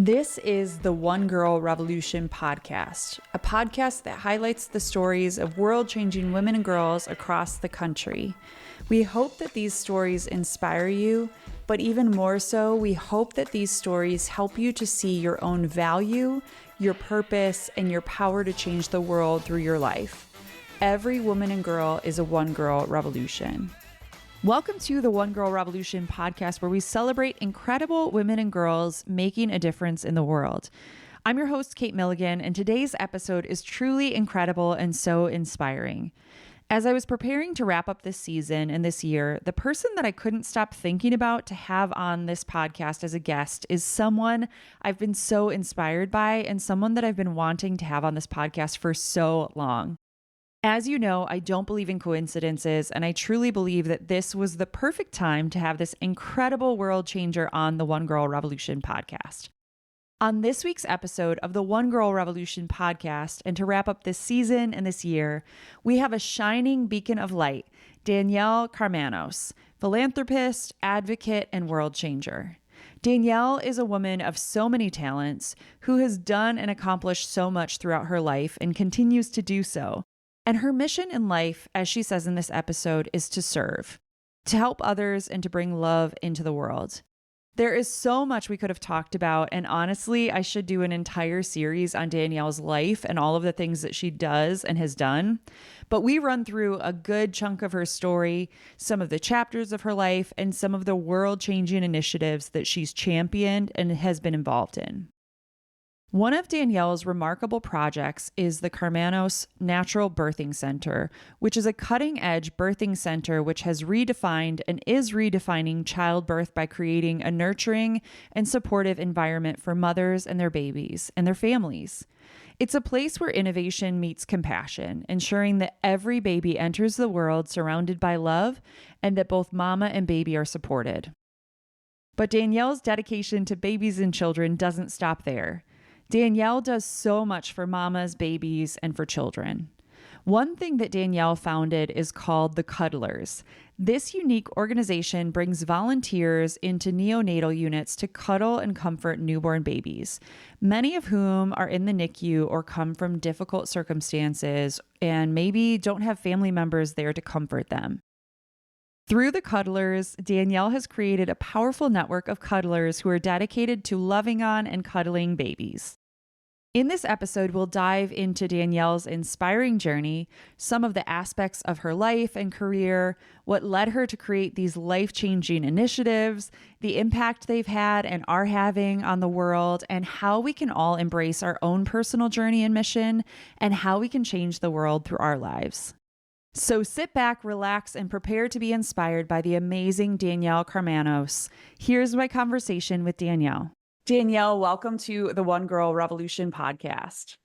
This is the One Girl Revolution podcast, a podcast that highlights the stories of world-changing women and girls across the country. We hope that these stories inspire you, but even more so, we hope that these stories help you to see your own value, your purpose, and your power to change the world through your life. Every woman and girl is a One Girl Revolution. Welcome to the One Girl Revolution podcast, where we celebrate incredible women and girls making a difference in the world. I'm your host, Kate Milligan, and today's episode is truly incredible and so inspiring. As I was preparing to wrap up this season and this year, the person that I couldn't stop thinking about to have on this podcast as a guest is someone I've been so inspired by and someone that I've been wanting to have on this podcast for so long. As you know, I don't believe in coincidences, and I truly believe that this was the perfect time to have this incredible world changer on the One Girl Revolution podcast. On this week's episode of the One Girl Revolution podcast, and to wrap up this season and this year, we have a shining beacon of light, Danialle Karmanos, philanthropist, advocate, and world changer. Danialle is a woman of so many talents who has done and accomplished so much throughout her life and continues to do so. And her mission in life, as she says in this episode, is to serve, to help others, and to bring love into the world. There is so much we could have talked about, and honestly, I should do an entire series on Danialle's life and all of the things that she does and has done. But we run through a good chunk of her story, some of the chapters of her life, and some of the world-changing initiatives that she's championed and has been involved in. One of Danialle's remarkable projects is the Karmanos Natural Birthing Center, which is a cutting-edge birthing center which has redefined and is redefining childbirth by creating a nurturing and supportive environment for mothers and their babies and their families. It's a place where innovation meets compassion, ensuring that every baby enters the world surrounded by love and that both mama and baby are supported. But Danialle's dedication to babies and children doesn't stop there. Danialle does so much for mamas, babies, and for children. One thing that Danialle founded is called the Cuddlers. This unique organization brings volunteers into neonatal units to cuddle and comfort newborn babies, many of whom are in the NICU or come from difficult circumstances and maybe don't have family members there to comfort them. Through the Cuddlers, Danialle has created a powerful network of cuddlers who are dedicated to loving on and cuddling babies. In this episode, we'll dive into Danialle's inspiring journey, some of the aspects of her life and career, what led her to create these life-changing initiatives, the impact they've had and are having on the world, and how we can all embrace our own personal journey and mission, and how we can change the world through our lives. So sit back, relax, and prepare to be inspired by the amazing Danialle Karmanos. Here's my conversation with Danialle. Danialle, welcome to the One Girl Revolution podcast.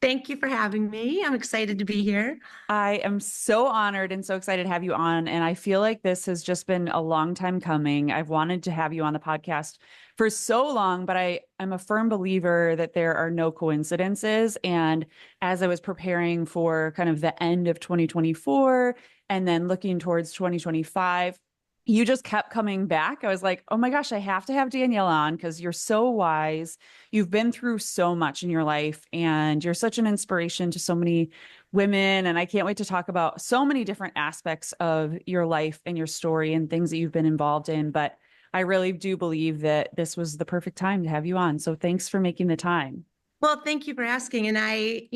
Thank you for having me. I'm excited to be here. I am so honored and so excited to have you on. And I feel like this has just been a long time coming. I've wanted to have you on the podcast for so long, but I'm a firm believer that there are no coincidences. And as I was preparing for kind of the end of 2024 and then looking towards 2025, you just kept coming back. I was like, oh my gosh, I have to have Danialle on because you're so wise. You've been through so much in your life and you're such an inspiration to so many women. And I can't wait to talk about so many different aspects of your life and your story and things that you've been involved in. But I really do believe that this was the perfect time to have you on. So thanks for making the time. Well, thank you for asking. And I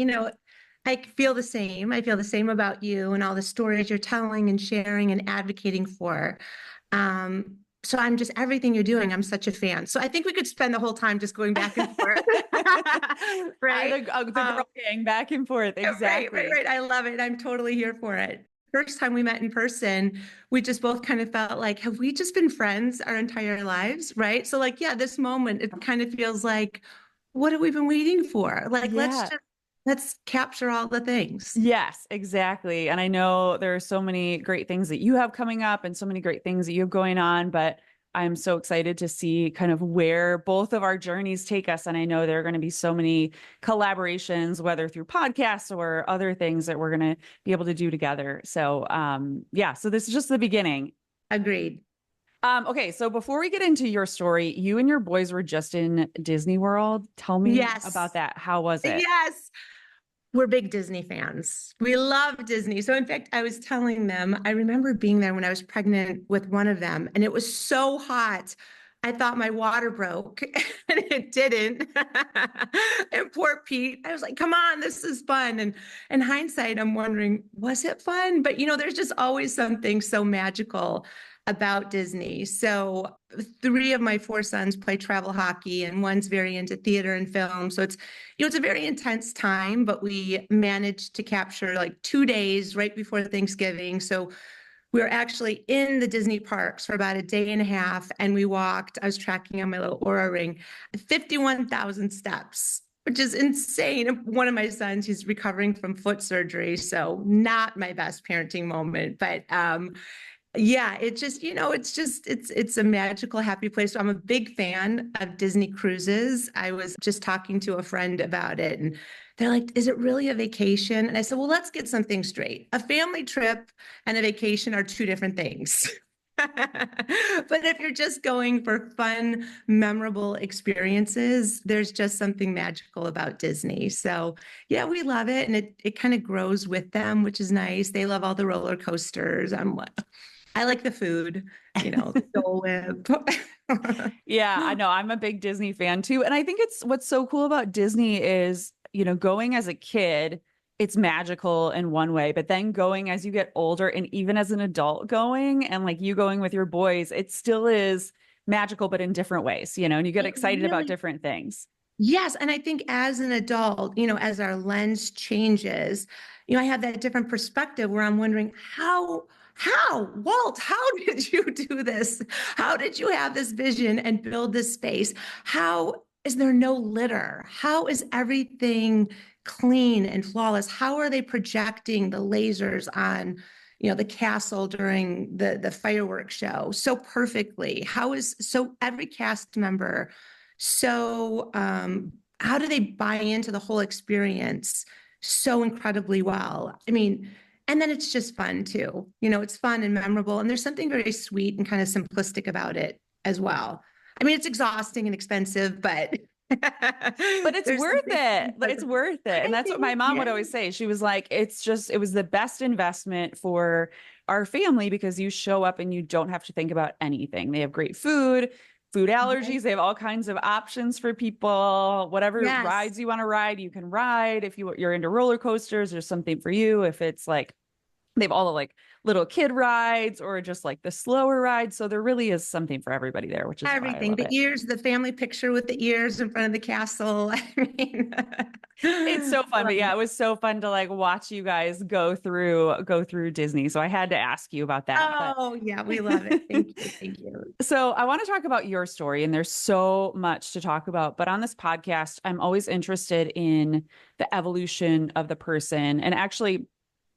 feel the same. I feel the same about you and all the stories you're telling and sharing and advocating for. So I'm just, everything you're doing, I'm such a fan. So I think we could spend the whole time just going back and forth. Right? The girl gang back and forth. Exactly. Right. I love it. I'm totally here for it. First time we met in person, we just both kind of felt like, have we just been friends our entire lives? Right. So like, yeah, this moment, it kind of feels like, what have we been waiting for? Like, let's capture all the things. Yes, exactly. And I know there are so many great things that you have coming up and so many great things that you have going on, but I'm so excited to see kind of where both of our journeys take us. And I know there are going to be so many collaborations, whether through podcasts or other things that we're going to be able to do together. So so this is just the beginning. Agreed. Okay, so before we get into your story, you and your boys were just in Disney World. Tell me about Yes. that. How was it? Yes. We're big Disney fans. We love Disney. So, in fact, I was telling them, I remember being there when I was pregnant with one of them, and it was so hot. I thought my water broke, and it didn't. And poor Pete, I was like, come on, this is fun. And in hindsight, I'm wondering, was it fun? But, there's just always something so magical about Disney. So, three of my four sons play travel hockey, and one's very into theater and film. So, it's a very intense time, but we managed to capture like 2 days right before Thanksgiving. So we were actually in the Disney parks for about a day and a half, and we walked, I was tracking on my little Aura ring, 51,000 steps, which is insane. One of my sons, he's recovering from foot surgery, so not my best parenting moment, but yeah, it's just, it's a magical, happy place. So I'm a big fan of Disney cruises. I was just talking to a friend about it, and they're like, is it really a vacation? And I said, well, let's get something straight. A family trip and a vacation are two different things. But if you're just going for fun, memorable experiences, there's just something magical about Disney. So yeah, we love it. And it kind of grows with them, which is nice. They love all the roller coasters. I like the food, the Dole Whip. Yeah, I know. I'm a big Disney fan too. And I think it's what's so cool about Disney is, going as a kid, it's magical in one way, but then going as you get older and even as an adult going and like you going with your boys, it still is magical, but in different ways, and you get It excited about really, different things. yes. And I think as an adult, as our lens changes, I have that different perspective where I'm wondering Walt, how did you do this? How did you have this vision and build this space? How is there no litter? How is everything clean and flawless? How are they projecting the lasers on, the castle during the fireworks show so perfectly? So every cast member, so how do they buy into the whole experience so incredibly well? I mean, and then it's just fun too. It's fun and memorable. And there's something very sweet and kind of simplistic about it as well. I mean, it's exhausting and expensive, but But it's there's worth something. it. But it's worth it. And I that's what my think, mom yeah. would always say. She was like, it was the best investment for our family because you show up and you don't have to think about anything. They have great food Right. allergies. They have all kinds of options for people. Whatever Yes. rides you want to ride, you can ride. If you're into roller coasters, there's something for you. If it's like they have all the like little kid rides or just like the slower rides. So there really is something for everybody there, which is why I Everything, love the it. ears, the family picture with the ears in front of the castle. I mean, It's so I fun, but love yeah, it. it was so fun to like watch you guys go through Disney. So I had to ask you about that. But Oh, yeah, we love it. Thank you. Thank you. so I want to talk about your story, and there's so much to talk about. But on this podcast, I'm always interested in the evolution of the person. And actually,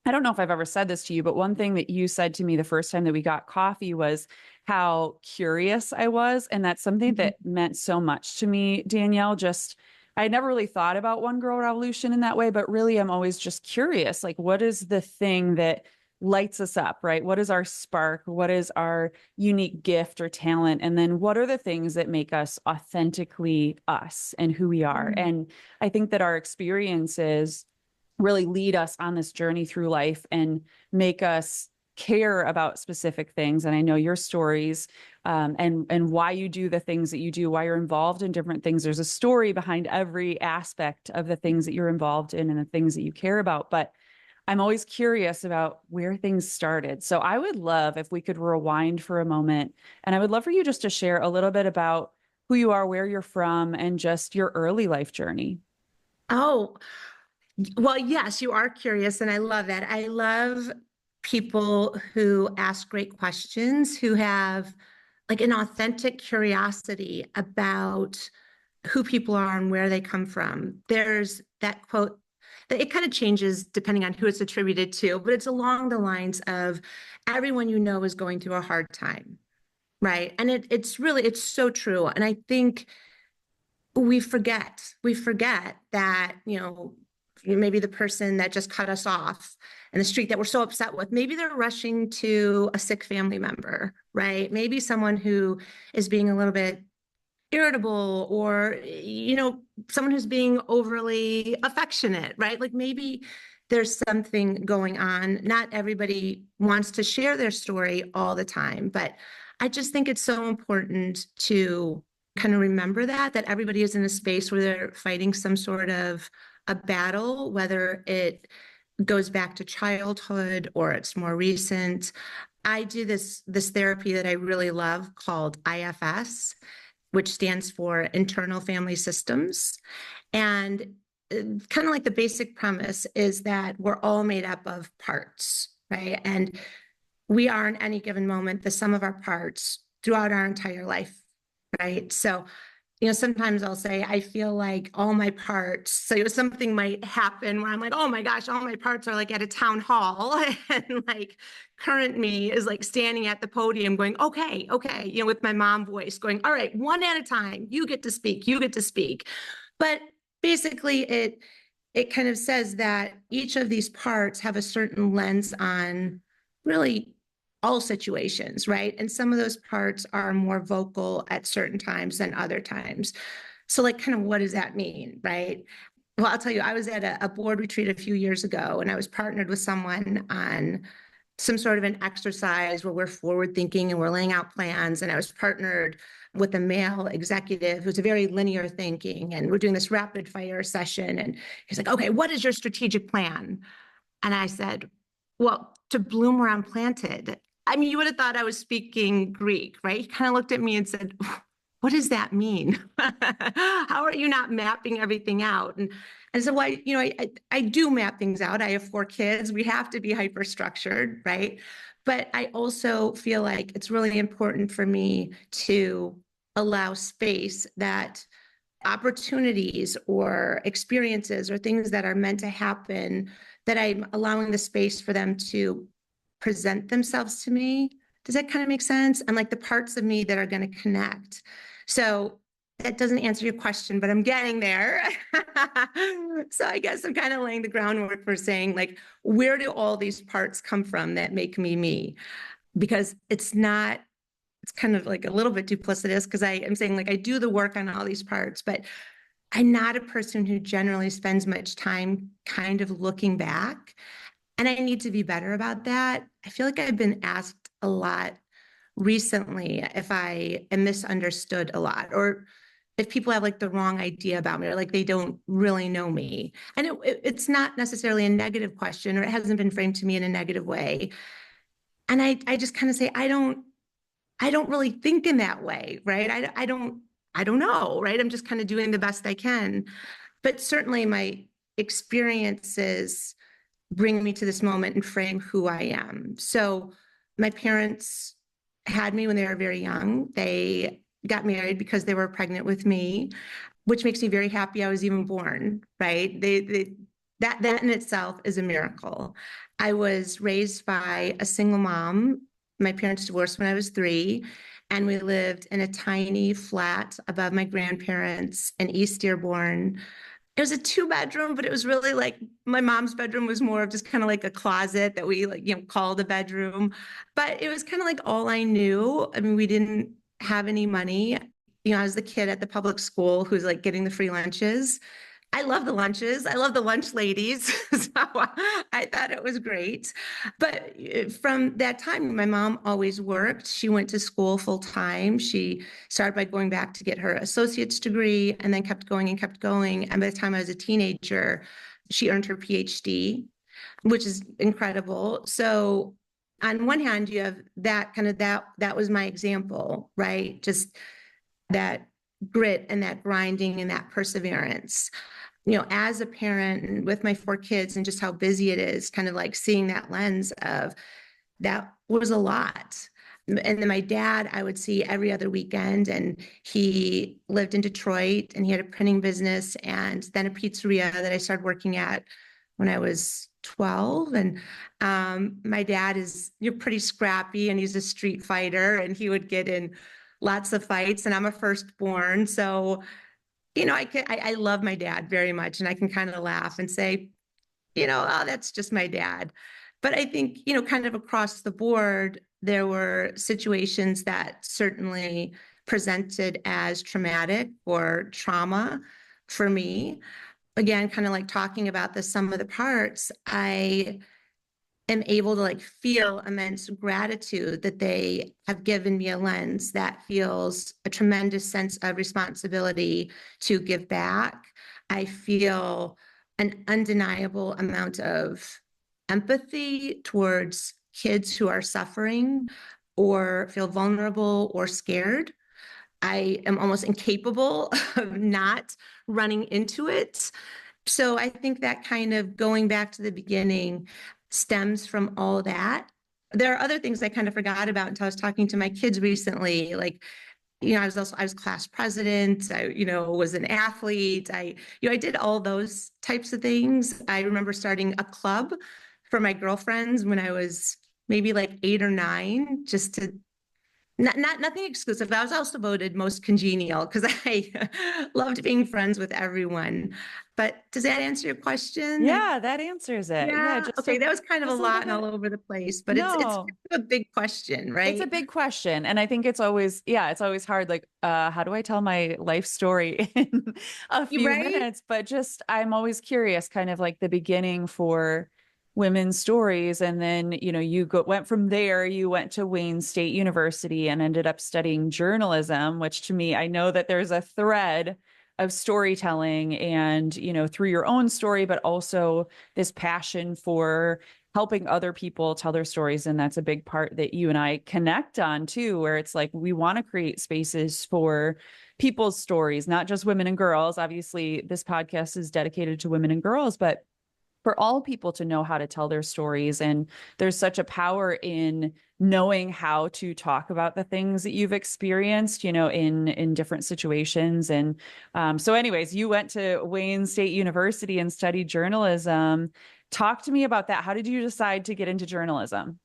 I don't know if I've ever said this to you, but one thing that you said to me the first time that we got coffee was how curious I was. And that's something Mhm. that meant so much to me, Danielle. Just, I never really thought about One Girl Revolution in that way, but really I'm always just curious. Like, what is the thing that lights us up, right? What is our spark? What is our unique gift or talent? And then what are the things that make us authentically us and who we are? Mhm. And I think that our experiences really lead us on this journey through life and make us care about specific things. And I know your stories and why you do the things that you do, why you're involved in different things. There's a story behind every aspect of the things that you're involved in and the things that you care about. But I'm always curious about where things started. So I would love if we could rewind for a moment. And I would love for you just to share a little bit about who you are, where you're from, and just your early life journey. Oh, well, yes, you are curious, and I love that. I love people who ask great questions, who have like an authentic curiosity about who people are and where they come from. There's that quote that it kind of changes depending on who it's attributed to, but it's along the lines of everyone you know is going through a hard time, right? And it's so true. And I think we forget that, maybe the person that just cut us off in the street that we're so upset with. Maybe they're rushing to a sick family member, right? Maybe someone who is being a little bit irritable, or someone who's being overly affectionate, right? Like maybe there's something going on. Not everybody wants to share their story all the time, but I just think it's so important to kind of remember that everybody is in a space where they're fighting some sort of a battle, whether it goes back to childhood or it's more recent. I do this therapy that I really love called IFS, which stands for Internal Family Systems. And kind of like the basic premise is that we're all made up of parts, right? And we are in any given moment the sum of our parts throughout our entire life, right? So sometimes I'll say, I feel like all my parts, so something might happen where I'm like, oh my gosh, all my parts are like at a town hall. And like current me is like standing at the podium going, okay, with my mom voice going, all right, one at a time, you get to speak. But basically it kind of says that each of these parts have a certain lens on really all situations, right? And some of those parts are more vocal at certain times than other times. So like, kind of what does that mean, right? Well, I'll tell you, I was at a board retreat a few years ago, and I was partnered with someone on some sort of an exercise where we're forward thinking and we're laying out plans. And I was partnered with a male executive who's a very linear thinking, and we're doing this rapid fire session. And he's like, okay, what is your strategic plan? And I said, well, to bloom where I'm planted. I mean, you would have thought I was speaking Greek, right? He kind of looked at me and said, what does that mean? How are you not mapping everything out? And so I do map things out. I have 4 kids. We have to be hyper structured, right? But I also feel like it's really important for me to allow space that opportunities or experiences or things that are meant to happen, that I'm allowing the space for them to present themselves to me. Does that kind of make sense? And like the parts of me that are going to connect. So that doesn't answer your question, but I'm getting there. So I guess I'm kind of laying the groundwork for saying, like, where do all these parts come from that make me me? Because it's kind of like a little bit duplicitous, because I am saying, like, I do the work on all these parts, but I'm not a person who generally spends much time kind of looking back. And I need to be better about that. I feel like I've been asked a lot recently if I am misunderstood a lot, or if people have like the wrong idea about me, or like they don't really know me. And it's not necessarily a negative question, or it hasn't been framed to me in a negative way. And I just kind of say, I don't really think in that way, right? I don't know, right? I'm just kind of doing the best I can. But certainly my experiences bring me to this moment and frame who I am. So my parents had me when they were very young. They got married because they were pregnant with me, which makes me very happy I was even born, right? That in itself is a miracle. I was raised by a single mom. My parents divorced when I was 3, and we lived in a tiny flat above my grandparents in East Dearborn. It was a 2-bedroom, but it was really like my mom's bedroom was more of just kind of like a closet that we called a bedroom. But it was kind of like all I knew. I mean, we didn't have any money. I was the kid at the public school who's like getting the free lunches. I love the lunches. I love the lunch ladies. So I thought it was great. But from that time, my mom always worked. She went to school full time. She started by going back to get her associate's degree, and then kept going and kept going. And by the time I was a teenager, she earned her PhD, which is incredible. So on one hand, you have that was my example, right? Just that grit and that grinding and that perseverance. As a parent and with my 4 kids and just how busy it is, kind of like seeing that lens of that was a lot. And then my dad, I would see every other weekend, and he lived in Detroit, and he had a printing business and then a pizzeria that I started working at when I was 12. And my dad is pretty scrappy, and he's a street fighter, and he would get in lots of fights, and I'm a firstborn. So I love my dad very much, and I can kind of laugh and say, oh, that's just my dad. But I think, kind of across the board, there were situations that certainly presented as traumatic or trauma for me. Again, kind of like talking about the sum of the parts, I am able to like feel immense gratitude that they have given me a lens that feels a tremendous sense of responsibility to give back. I feel an undeniable amount of empathy towards kids who are suffering or feel vulnerable or scared. I am almost incapable of not running into it. So I think that kind of going back to the beginning stems from all that. There are other things I kind of forgot about until I was talking to my kids recently. Like, I was class president. I, was an athlete. I did all those types of things. I remember starting a club for my girlfriends when I was maybe like 8 or 9, just to not nothing exclusive. I was also voted most congenial because I loved being friends with everyone. But does that answer your question? Yeah, that answers it. Yeah, Yeah. Okay, that was kind of a just a little lot and bit. all over the place, but it's No, kind of a big question, it's a right? big question. And I think it's always, yeah, it's always hard. Like, how do I tell my life story in a You few right? minutes? But just, I'm always curious, kind of like the beginning for women's stories. And then, went from there, you went to Wayne State University and ended up studying journalism, which to me, I know that there's a thread of storytelling and, through your own story, but also this passion for helping other people tell their stories. And that's a big part that you and I connect on too, where it's like we want to create spaces for people's stories, not just women and girls. Obviously, this podcast is dedicated to women and girls, but for all people to know how to tell their stories. And there's such a power in knowing how to talk about the things that you've experienced, in different situations. And so anyways, you went to Wayne State University and studied journalism. Talk to me about that. How did you decide to get into journalism?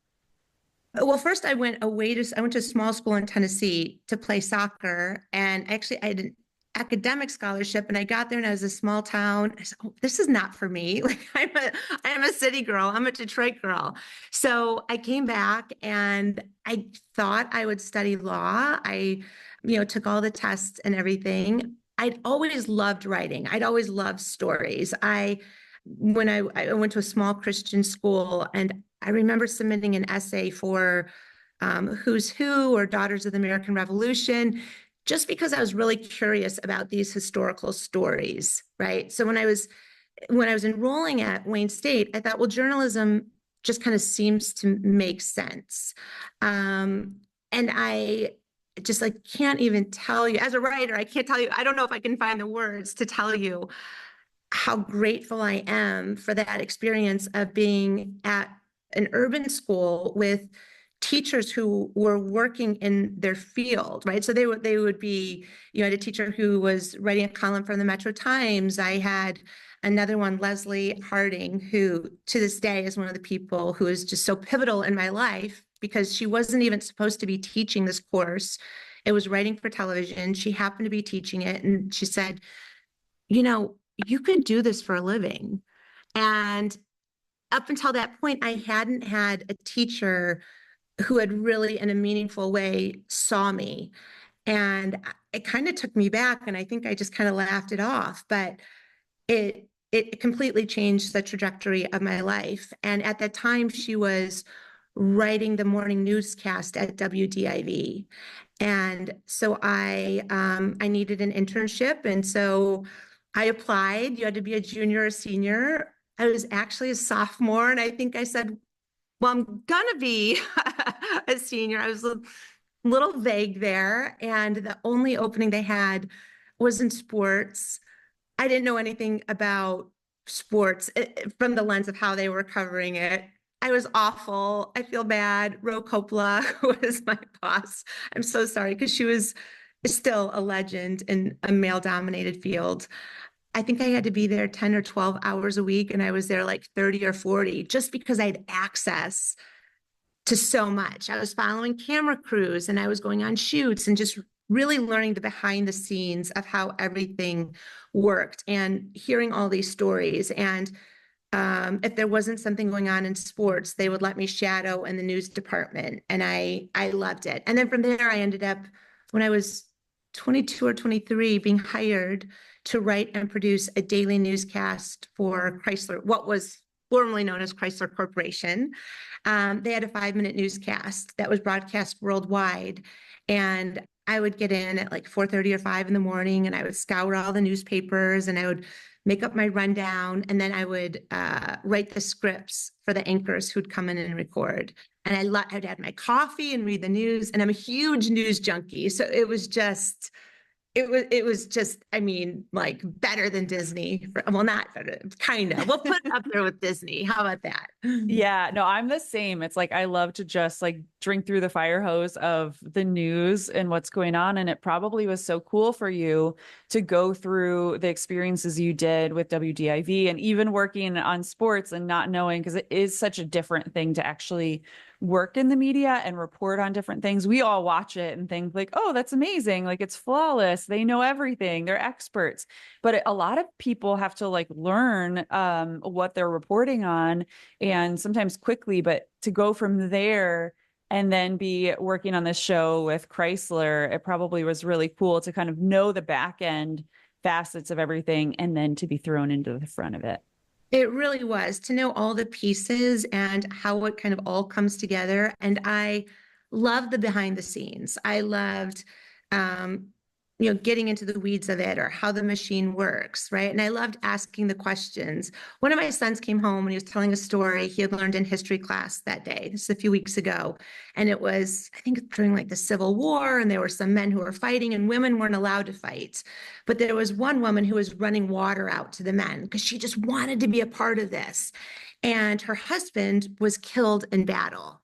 Well, first I went to a small school in Tennessee to play soccer. And actually I had an academic scholarship and I got there and I was a small town. I said, oh, this is not for me. Like I'm a city girl. I'm a Detroit girl. So I came back and I thought I would study law. I, took all the tests and everything. I'd always loved writing. I'd always loved stories. When I went to a small Christian school and I remember submitting an essay for Who's Who or Daughters of the American Revolution, just because I was really curious about these historical stories, right? So when I was enrolling at Wayne State, I thought, well, journalism just kind of seems to make sense. And I just like can't even tell you, as a writer, I can't tell you, I don't know if I can find the words to tell you how grateful I am for that experience of being at an urban school with teachers who were working in their field, right? So they would be, I had a teacher who was writing a column for the Metro Times. I had another one, Leslie Harding, who to this day is one of the people who is just so pivotal in my life because she wasn't even supposed to be teaching this course. It was writing for television. She happened to be teaching it. And she said, you could do this for a living. And up until that point, I hadn't had a teacher who had really, in a meaningful way, saw me. And it kind of took me back. And I think I just kind of laughed it off. But it completely changed the trajectory of my life. And at that time, she was writing the morning newscast at WDIV. And so I needed an internship. And so I applied. You had to be a junior or a senior. I was actually a sophomore. And I think I said, well, I'm gonna be a senior. I was a little vague there. And the only opening they had was in sports. I didn't know anything about sports from the lens of how they were covering it. I was awful. I feel bad. Ro Coppola, who was my boss, I'm so sorry because she was still a legend in a male dominated field. I think I had to be there 10 or 12 hours a week, and I was there like 30 or 40 just because I had access to so much. I was following camera crews and I was going on shoots and just really learning the behind the scenes of how everything worked and hearing all these stories. And If there wasn't something going on in sports, they would let me shadow in the news department, and I loved it. And then from there, I ended up, when I was 22 or 23, being hired to write and produce a daily newscast for Chrysler, what was formerly known as Chrysler Corporation. They had a 5-minute newscast that was broadcast worldwide, and I would get in at like 4:30 or 5 in the morning, and I would scour all the newspapers, and I would make up my rundown, and then I would write the scripts for the anchors who'd come in and record. And I'd had my coffee and read the news, and I'm a huge news junkie. So it was just, I mean, like better than Disney. Well, not better, kind of. We'll put it up there with Disney. How about that? Yeah, no, I'm the same. It's like I love to just like drink through the fire hose of the news and what's going on. And it probably was so cool for you to go through the experiences you did with WDIV and even working on sports and not knowing, because it is such a different thing to actually work in the media and report on different things. We all watch it and think like, oh, that's amazing. Like it's flawless. They know everything. They're experts. But a lot of people have to like learn what they're reporting on, and sometimes quickly, but to go from there and then be working on this show with Chrysler, it probably was really cool to kind of know the back end facets of everything and then to be thrown into the front of it. It really was, to know all the pieces and how it kind of all comes together. And I loved the behind the scenes. I loved, um, getting into the weeds of it or how the machine works, right? And I loved asking the questions. One of my sons came home and he was telling a story he had learned in history class that day. This is a few weeks ago. And it was, I think, during like the Civil War, and there were some men who were fighting and women weren't allowed to fight. But there was one woman who was running water out to the men because she just wanted to be a part of this. And her husband was killed in battle.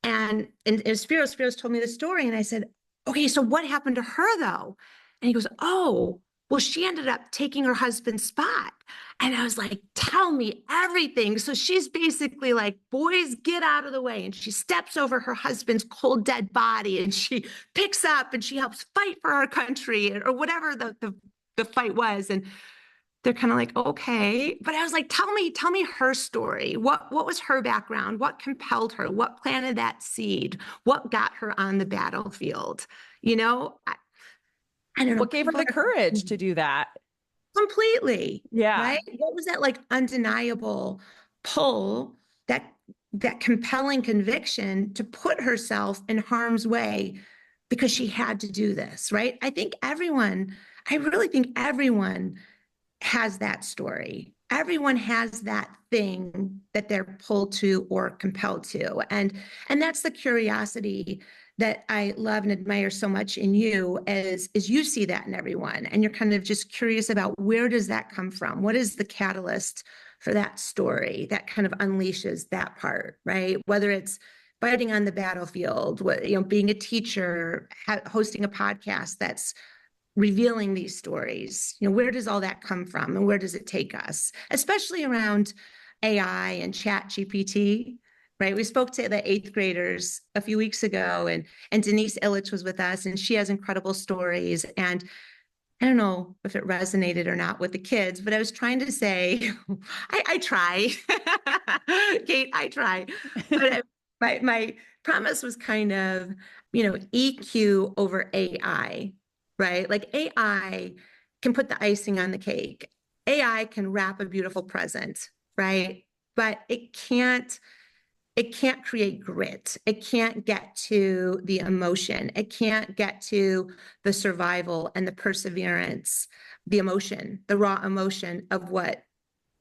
And Spiros told me the story, and I said, okay, so what happened to her though? And he goes, oh, well, she ended up taking her husband's spot. And I was like, tell me everything. So she's basically like, boys, get out of the way. And she steps over her husband's cold, dead body, and she picks up and she helps fight for our country, or whatever the fight was. And they're kind of like, okay. But I was like, tell me her story. What was her background? What compelled her? What planted that seed? What got her on the battlefield? You know, I don't know. What gave her the courage to do that? Completely. Yeah. Right? What was that like undeniable pull, that compelling conviction to put herself in harm's way because she had to do this, right? I really think everyone has that story. Everyone has that thing that they're pulled to or compelled to. And that's the curiosity that I love and admire so much in you, is you see that in everyone. And you're kind of just curious about, where does that come from? What is the catalyst for that story that kind of unleashes that part, right? Whether it's fighting on the battlefield, being a teacher, hosting a podcast that's revealing these stories. Where does all that come from, and where does it take us, especially around AI and chat GPT, right? We spoke to the 8th graders a few weeks ago, and Denise Illich was with us, and she has incredible stories. And I don't know if it resonated or not with the kids, but I was trying to say, I try, Kate, I try. But my promise was kind of, EQ over AI, right? Like AI can put the icing on the cake. AI can wrap a beautiful present, right? But it can't create grit. It can't get to the emotion. It can't get to the survival and the perseverance, the emotion, the raw emotion of what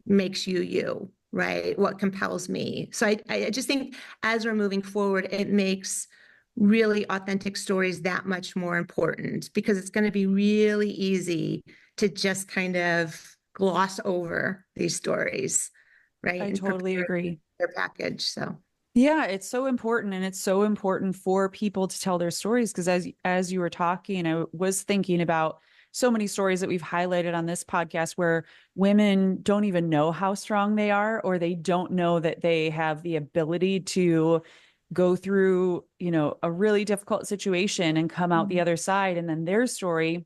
makes you, right? What compels me. So I just think as we're moving forward, it makes really authentic stories that much more important, because it's going to be really easy to just kind of gloss over these stories, right? I totally agree. Their package. So yeah, it's so important, and it's so important for people to tell their stories, because as you were talking, I was thinking about so many stories that we've highlighted on this podcast where women don't even know how strong they are, or they don't know that they have the ability to go through, a really difficult situation and come out the other side. And then their story,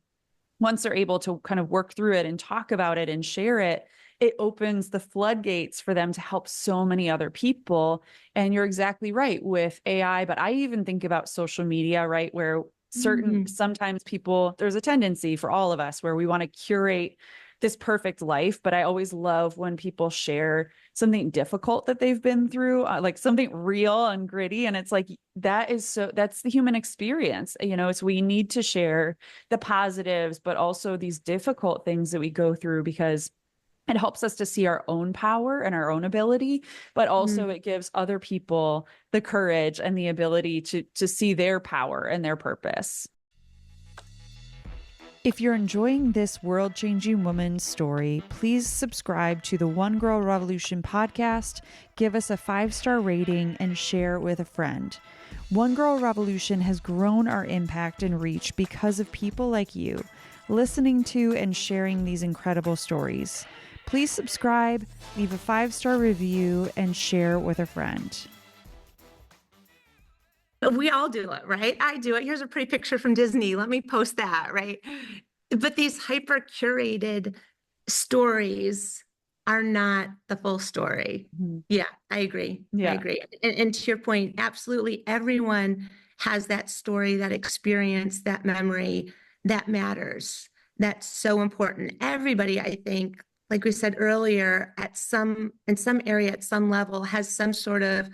once they're able to kind of work through it and talk about it and share it, it opens the floodgates for them to help so many other people. And you're exactly right with AI, but I even think about social media, right? Where sometimes people, there's a tendency for all of us where we want to curate this perfect life, but I always love when people share something difficult that they've been through, like something real and gritty. And it's like, that's the human experience. It's, we need to share the positives, but also these difficult things that we go through, because it helps us to see our own power and our own ability, but also it gives other people the courage and the ability to see their power and their purpose. If you're enjoying this world-changing woman's story, please subscribe to the One Girl Revolution podcast, give us a 5-star rating, and share with a friend. One Girl Revolution has grown our impact and reach because of people like you, listening to and sharing these incredible stories. Please subscribe, leave a 5-star review, and share with a friend. We all do it, right? I do it. Here's a pretty picture from Disney. Let me post that, right? But these hyper curated stories are not the full story. Yeah, I agree. Yeah. I agree. And to your point, absolutely everyone has that story, that experience, that memory that matters. That's so important. Everybody, I think, like we said earlier, in some area, at some level, has some sort of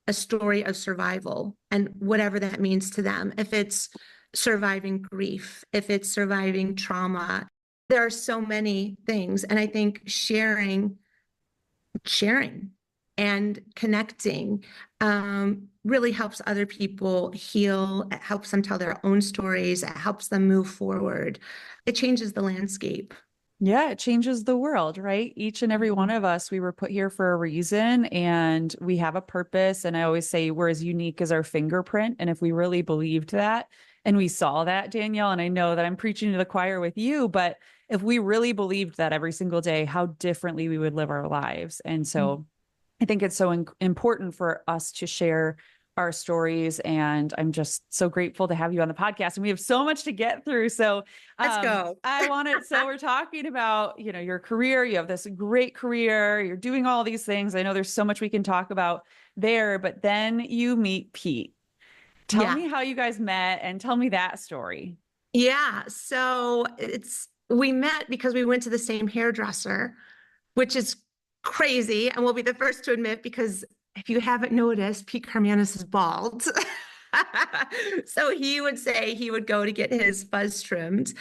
a story of survival, and whatever that means to them. If it's surviving grief, if it's surviving trauma, there are so many things. And I think sharing and connecting really helps other people heal. It helps them tell their own stories. It helps them move forward. It changes the landscape. Yeah, it changes the world, right? Each and every one of us, we were put here for a reason, and we have a purpose. And I always say we're as unique as our fingerprint. And if we really believed that, and we saw that, Danielle, and I know that I'm preaching to the choir with you, but if we really believed that every single day, how differently we would live our lives. And so I think it's so important for us to share our stories. And I'm just so grateful to have you on the podcast. And we have so much to get through. So let's go. So we're talking about, your career. You have this great career. You're doing all these things. I know there's so much we can talk about there, but then you meet Pete. Tell me how you guys met and tell me that story. Yeah. So we met because we went to the same hairdresser, which is crazy. And we'll be the first to admit, because if you haven't noticed, Pete Karmanos is bald. So he would say he would go to get his fuzz trimmed.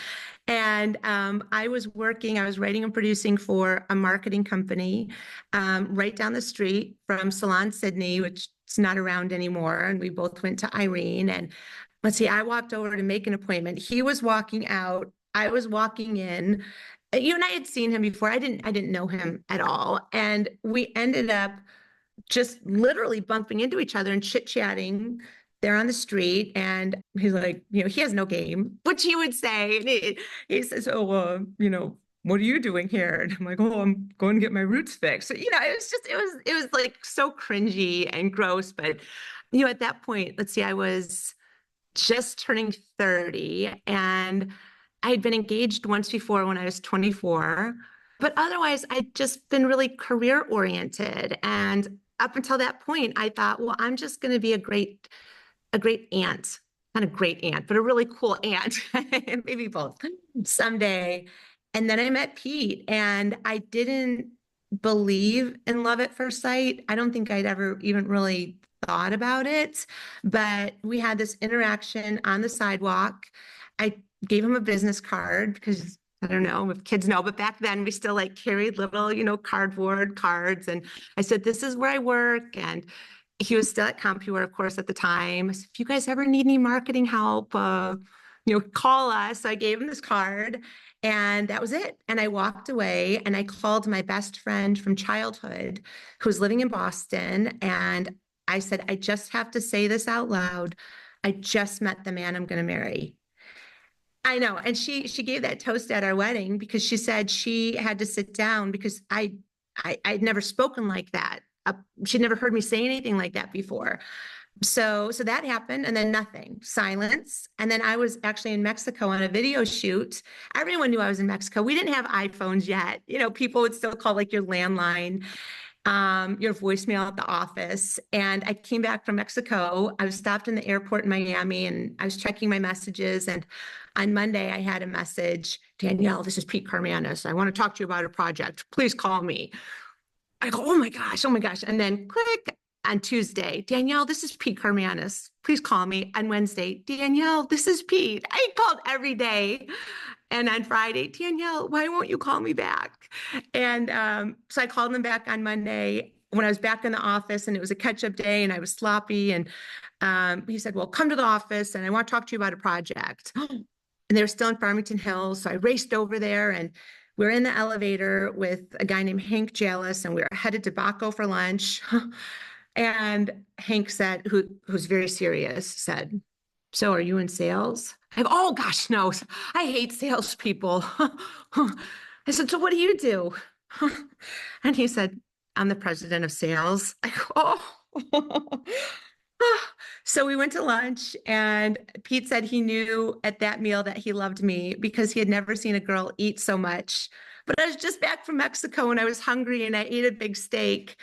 And I was writing and producing for a marketing company right down the street from Salon Sydney, which is not around anymore. And we both went to Irene. And let's see, I walked over to make an appointment. He was walking out. I was walking in. You and I had seen him before. I didn't know him at all. And we ended up just literally bumping into each other and chit-chatting there on the street. And he's like, he has no game, which he would say. And he says, oh, what are you doing here? And I'm like, oh, I'm going to get my roots fixed. So, it was like so cringy and gross. But, at that point, let's see, I was just turning 30, and I had been engaged once before when I was 24. But otherwise, I'd just been really career oriented. And up until that point, I thought, well, I'm just going to be a great aunt, not a great aunt, but a really cool aunt, maybe both someday. And then I met Pete, and I didn't believe in love at first sight. I don't think I'd ever even really thought about it, but we had this interaction on the sidewalk. I gave him a business card because I don't know if kids know, but back then we still carried little, cardboard cards. And I said, this is where I work. And he was still at CompuWare, of course, at the time. I said, if you guys ever need any marketing help, call us. So I gave him this card, and that was it. And I walked away, and I called my best friend from childhood who was living in Boston. And I said, I just have to say this out loud. I just met the man I'm going to marry. I know. And she gave that toast at our wedding because she said she had to sit down because I'd never spoken like that. She'd never heard me say anything like that before. So that happened, and then nothing, silence. And then I was actually in Mexico on a video shoot. Everyone knew I was in Mexico. We didn't have iPhones yet. People would still call like your landline, your voicemail at the office. And I came back from Mexico. I was stopped in the airport in Miami, and I was checking my messages. And on Monday, I had a message: Danielle, this is Pete Karmanos. I want to talk to you about a project. Please call me. I go, oh my gosh, oh my gosh. And then click on Tuesday: Danielle, this is Pete Karmanos. Please call me. On Wednesday: Danielle, this is Pete. I called every day. And on Friday: Danielle, why won't you call me back? And so I called him back on Monday when I was back in the office, and it was a catch-up day, and I was sloppy. And he said, well, come to the office, and I want to talk to you about a project. And they were still in Farmington Hills. So I raced over there, and we're in the elevator with a guy named Hank Jalis, and we were headed to Baco for lunch. And Hank said, who's very serious, said, so are you in sales? I go, oh gosh, no, I hate salespeople. I said, so what do you do? And he said, I'm the president of sales. I go, oh. So we went to lunch, and Pete said he knew at that meal that he loved me because he had never seen a girl eat so much. But I was just back from Mexico, and I was hungry, and I ate a big steak.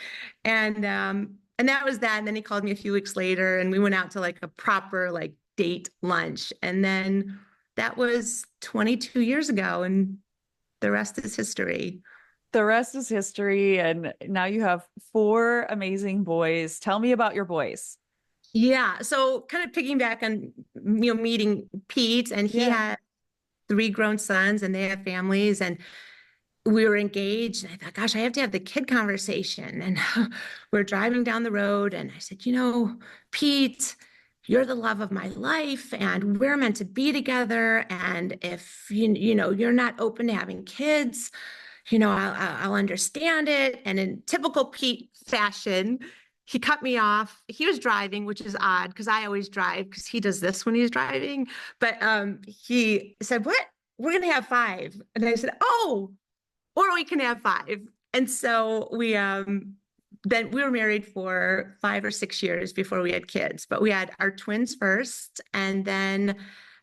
And that was that. And then he called me a few weeks later, and we went out to like a proper like date lunch. And then that was 22 years ago, and the rest is history. The rest is history. And now you have four amazing boys. Tell me about your boys. Yeah. So kind of piggyback on, meeting Pete, and he had three grown sons, and they have families, and we were engaged. And I thought, gosh, I have to have the kid conversation. And we're driving down the road, and I said, Pete, you're the love of my life, and we're meant to be together. And if you're not open to having kids, I'll understand it. And in typical Pete fashion, he cut me off. He was driving, which is odd because I always drive because he does this when he's driving. But he said, what? We're going to have five. And I said, oh, or we can have five. And so then we were married for 5 or 6 years before we had kids, but we had our twins first. And then,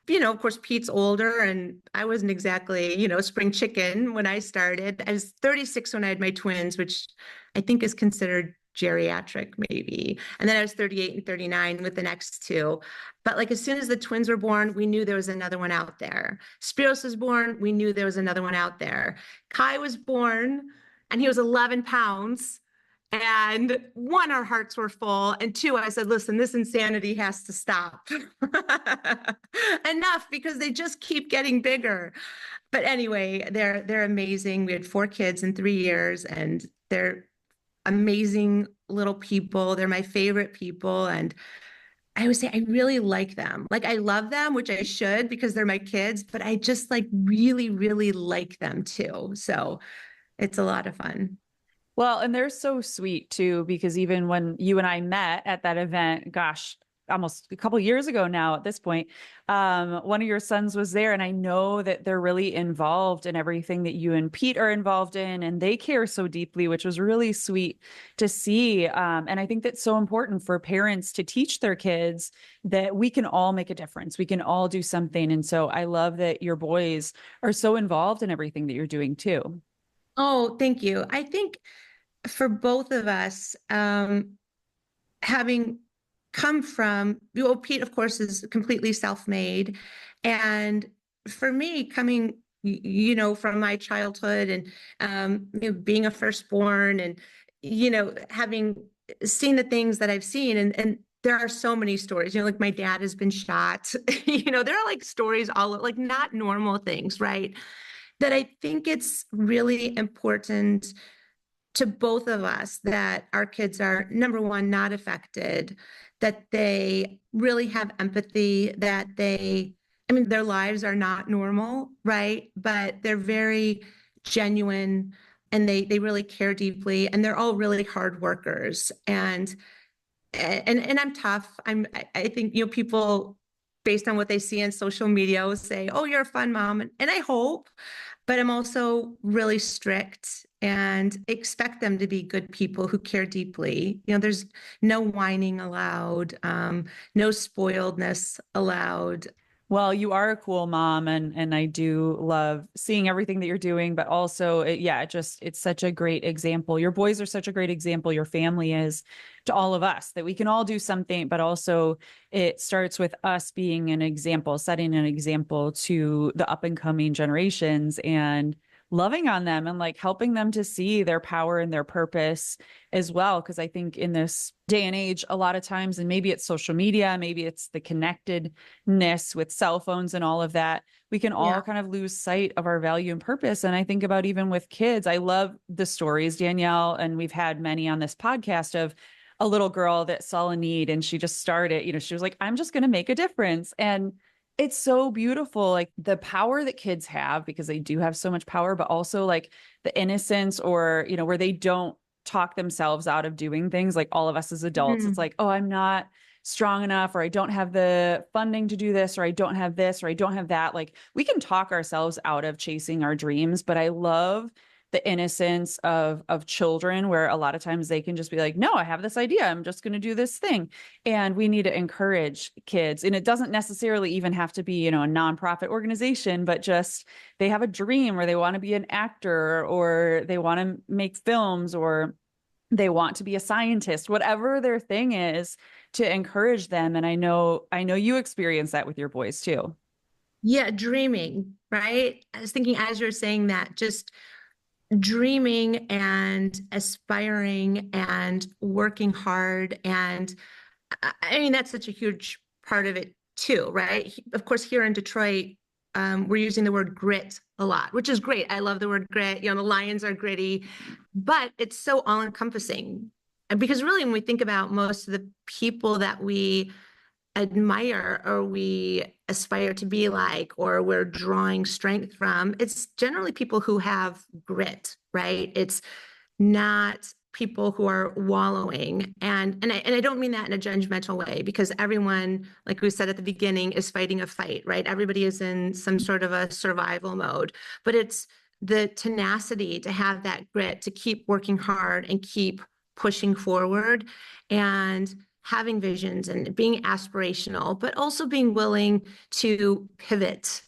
of course, Pete's older, and I wasn't exactly, spring chicken when I started. I was 36 when I had my twins, which I think is considered geriatric maybe. And then I was 38 and 39 with the next two. But like as soon as the twins were born, we knew there was another one out there. Spiros was born, we knew there was another one out there. Kai was born, and he was 11 pounds. And one, our hearts were full. And two, I said, listen, this insanity has to stop. Enough, because they just keep getting bigger. But anyway, they're amazing. We had 4 kids in 3 years, and they're amazing little people. They're my favorite people. And I would say I really like them. Like I love them, which I should because they're my kids, but I just like really, really like them too. So it's a lot of fun. Well, and they're so sweet too, because even when you and I met at that event, gosh, almost a couple years ago now at this point, one of your sons was there, and I know that they're really involved in everything that you and Pete are involved in, and they care so deeply, which was really sweet to see. And I think that's so important for parents to teach their kids that we can all make a difference. We can all do something. And so I love that your boys are so involved in everything that you're doing too. Oh, thank you. I think for both of us, having come from, Pete, of course, is completely self-made. And for me, coming, from my childhood and, being a firstborn and, having seen the things that I've seen, and there are so many stories, like my dad has been shot, there are like stories all like not normal things, right? That I think it's really important to both of us that our kids are, number one, not affected, that they really have empathy, that their lives are not normal, right? But they're very genuine, and they really care deeply, and they're all really hard workers. And I'm tough. I think, people based on what they see on social media will say, oh, you're a fun mom. And I hope, but I'm also really strict. and expect them to be good people who care deeply. There's no whining allowed, no spoiledness allowed. Well, you are a cool mom, and I do love seeing everything that you're doing, but also it's such a great example. Your boys are such a great example, your family is, to all of us, that we can all do something, but also it starts with us being an example, setting an example to the up and coming generations and loving on them and like helping them to see their power and their purpose as well. Because I think in this day and age, a lot of times, and maybe it's social media, maybe it's the connectedness with cell phones and all of that, we can all kind of lose sight of our value and purpose. And I think about even with kids, I love the stories, Danielle, and we've had many on this podcast of a little girl that saw a need and she just started, she was like, I'm just going to make a difference. And it's so beautiful, like the power that kids have, because they do have so much power, but also like the innocence, or, where they don't talk themselves out of doing things like all of us as adults. It's like, oh, I'm not strong enough, or I don't have the funding to do this, or I don't have this, or I don't have that. Like we can talk ourselves out of chasing our dreams, but I love the innocence of children, where a lot of times they can just be like, no, I have this idea, I'm just going to do this thing. And we need to encourage kids. And it doesn't necessarily even have to be, a nonprofit organization, but just they have a dream, or they want to be an actor, or they want to make films, or they want to be a scientist, whatever their thing is, to encourage them. And I know you experience that with your boys too. Yeah, dreaming, right? I was thinking as you're saying that, just dreaming and aspiring and working hard. And I mean, that's such a huge part of it too, right? Of course, here in Detroit, we're using the word grit a lot, which is great. I love the word grit. The Lions are gritty, but it's so all encompassing. And because really, when we think about most of the people that we admire or we aspire to be like, or we're drawing strength from, it's generally people who have grit, right? It's not people who are wallowing. And I don't mean that in a judgmental way, because everyone, like we said at the beginning, is fighting a fight, right? Everybody is in some sort of a survival mode, but it's the tenacity to have that grit, to keep working hard and keep pushing forward, and having visions and being aspirational, but also being willing to pivot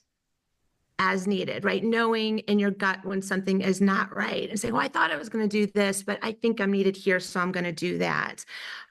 as needed, right? Knowing in your gut when something is not right and saying, well, I thought I was going to do this, but I think I'm needed here, so I'm going to do that.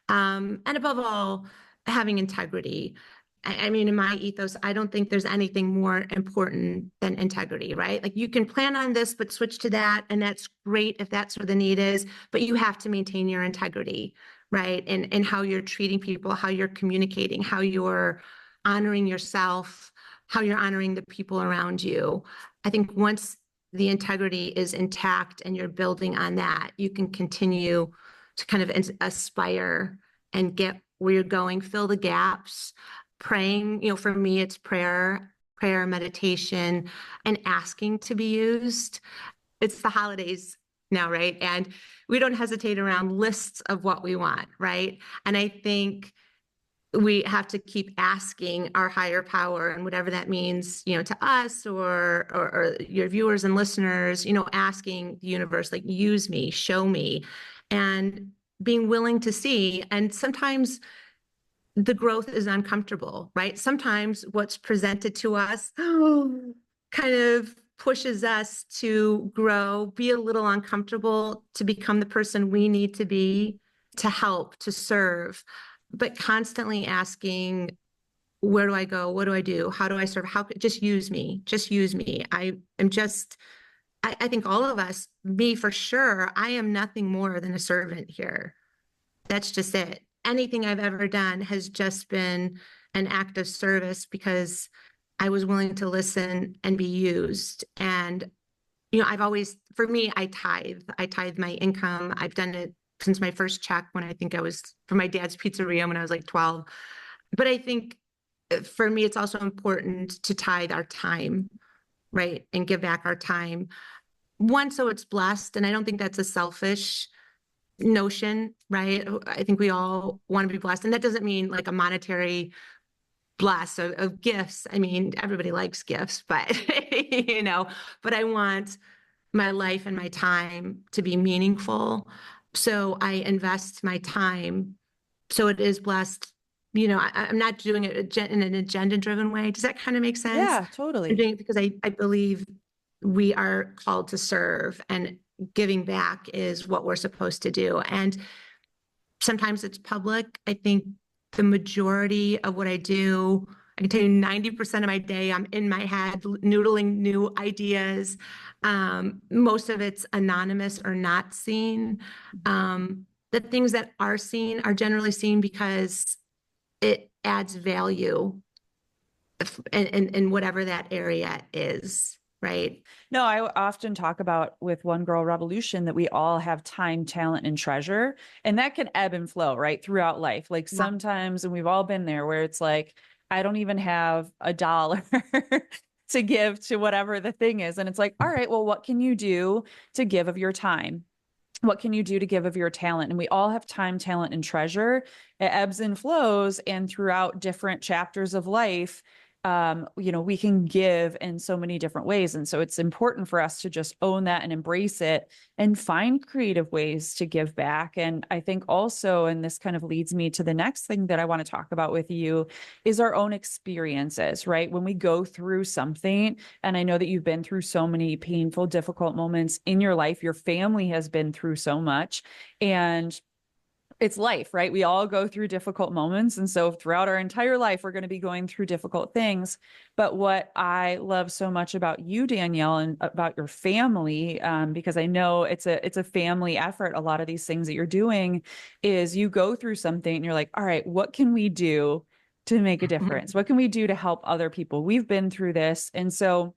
And above all, having integrity. I mean, in my ethos, I don't think there's anything more important than integrity, right? Like you can plan on this, but switch to that. And that's great if that's where the need is, but you have to maintain your integrity, right? And how you're treating people, how you're communicating, how you're honoring yourself, how you're honoring the people around you. I think once the integrity is intact and you're building on that, you can continue to kind of aspire and get where you're going, fill the gaps. Praying, for me, it's prayer, meditation, and asking to be used. It's the holidays now, right? And we don't hesitate around lists of what we want, right? And I think we have to keep asking our higher power, and whatever that means, to us or your viewers and listeners, asking the universe, like, use me, show me, and being willing to see. And sometimes the growth is uncomfortable, right? Sometimes what's presented to us kind of pushes us to grow, be a little uncomfortable, to become the person we need to be, to help, to serve, but constantly asking, where do I go? What do I do? How do I serve? Just use me, just use me. I think all of us, me for sure, I am nothing more than a servant here. That's just it. Anything I've ever done has just been an act of service because I was willing to listen and be used. And, I've always, for me, I tithe my income. I've done it since my first check, when I think I was for my dad's pizzeria when I was like 12. But I think for me, it's also important to tithe our time, right? And give back our time. One, so it's blessed. And I don't think that's a selfish notion, right? I think we all want to be blessed. And that doesn't mean like a monetary bless of gifts. I mean, everybody likes gifts, but, but I want my life and my time to be meaningful. So I invest my time. So it is blessed. I'm not doing it in an agenda-driven way. Does that kind of make sense? Yeah, I'm totally. doing it because I believe we are called to serve, and giving back is what we're supposed to do. And sometimes it's public. I think the majority of what I do, I can tell you 90% of my day, I'm in my head noodling new ideas. Most of it's anonymous or not seen. The things that are seen are generally seen because it adds value in whatever that area is, right? No, I often talk about with One Girl Revolution that we all have time, talent, and treasure, and that can ebb and flow, right, throughout life. Like Yeah. sometimes, and we've all been there, where it's like, I don't even have $1 to give to whatever the thing is. And it's like, all right, well, what can you do to give of your time? What can you do to give of your talent? And we all have time, talent, and treasure. It ebbs and flows. And throughout different chapters of life, we can give in so many different ways. And so it's important for us to just own that and embrace it and find creative ways to give back. And I think also, and this kind of leads me to the next thing that I want to talk about with you, is our own experiences, right? When we go through something, and I know that you've been through so many painful, difficult moments in your life, your family has been through so much. And it's life, right? We all go through difficult moments. And so throughout our entire life, we're going to be going through difficult things. But what I love so much about you, Danielle, and about your family, because I know it's a family effort, a lot of these things that you're doing, is you go through something and you're like, all right, what can we do to make a difference? What can we do to help other people? We've been through this. And so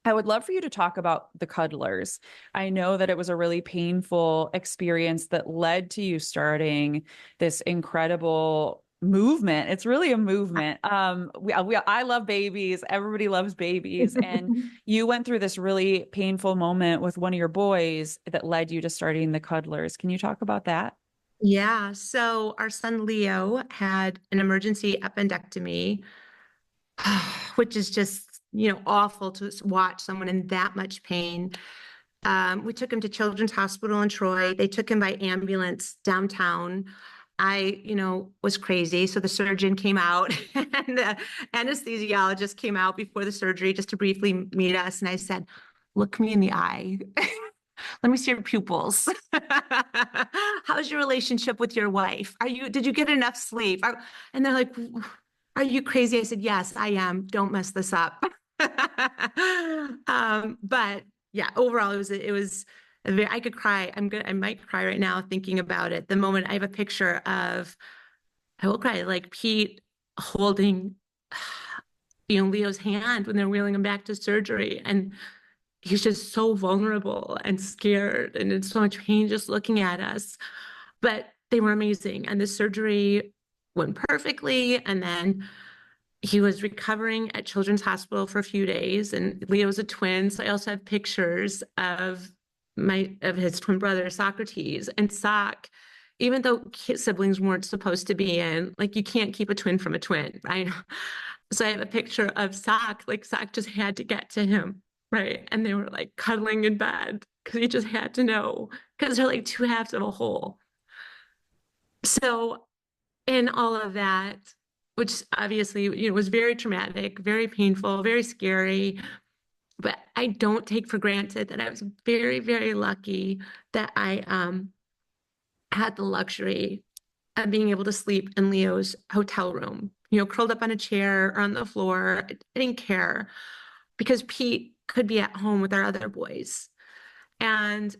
I would love for you to talk about the Cuddlers. I know that it was a really painful experience that led to you starting this incredible movement. It's really a movement. I love babies. Everybody loves babies. And you went through this really painful moment with one of your boys that led you to starting the Cuddlers. Can you talk about that? Yeah. So our son Leo had an emergency appendectomy, which is just, awful to watch someone in that much pain. We took him to Children's Hospital in Troy. They took him by ambulance downtown. I, was crazy. So the surgeon came out and the anesthesiologist came out before the surgery just to briefly meet us. And I said, look me in the eye. Let me see your pupils. How's your relationship with your wife? Did you get enough sleep? And they're like, are you crazy? I said, yes, I am. Don't mess this up. But yeah, overall, it was I could cry. I might cry right now thinking about it. The moment I have a picture of, I will cry, like Pete holding, Leo's hand when they're wheeling him back to surgery. And he's just so vulnerable and scared and in so much pain just looking at us. But they were amazing. And the surgery went perfectly. And then he was recovering at Children's Hospital for a few days. And Leo's a twin. So I also have pictures of his twin brother, Socrates. And Sock, even though siblings weren't supposed to be in, like you can't keep a twin from a twin, right? So I have a picture of Sock, like Sock just had to get to him, right? And they were like cuddling in bed because he just had to know because they're like two halves of a whole. So in all of that, which obviously, was very traumatic, very painful, very scary, but I don't take for granted that I was very, very lucky that I had the luxury of being able to sleep in Leo's hotel room, curled up on a chair or on the floor. I didn't care because Pete could be at home with our other boys. And,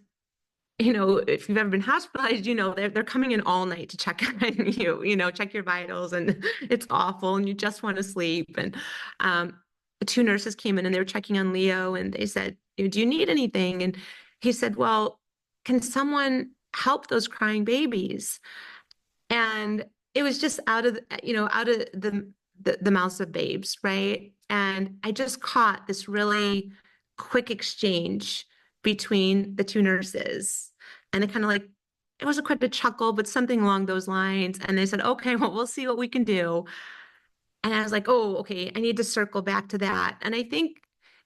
if you've ever been hospitalized, they're coming in all night to check on you, check your vitals, and it's awful and you just want to sleep. And the two nurses came in and they were checking on Leo and they said, do you need anything? And he said, well, can someone help those crying babies? And it was just out of the mouths of babes, right? And I just caught this really quick exchange between the two nurses, and they kind of like, it was a quite a chuckle, but something along those lines. And they said, okay, well, we'll see what we can do. And I was like, oh, okay, I need to circle back to that. And I think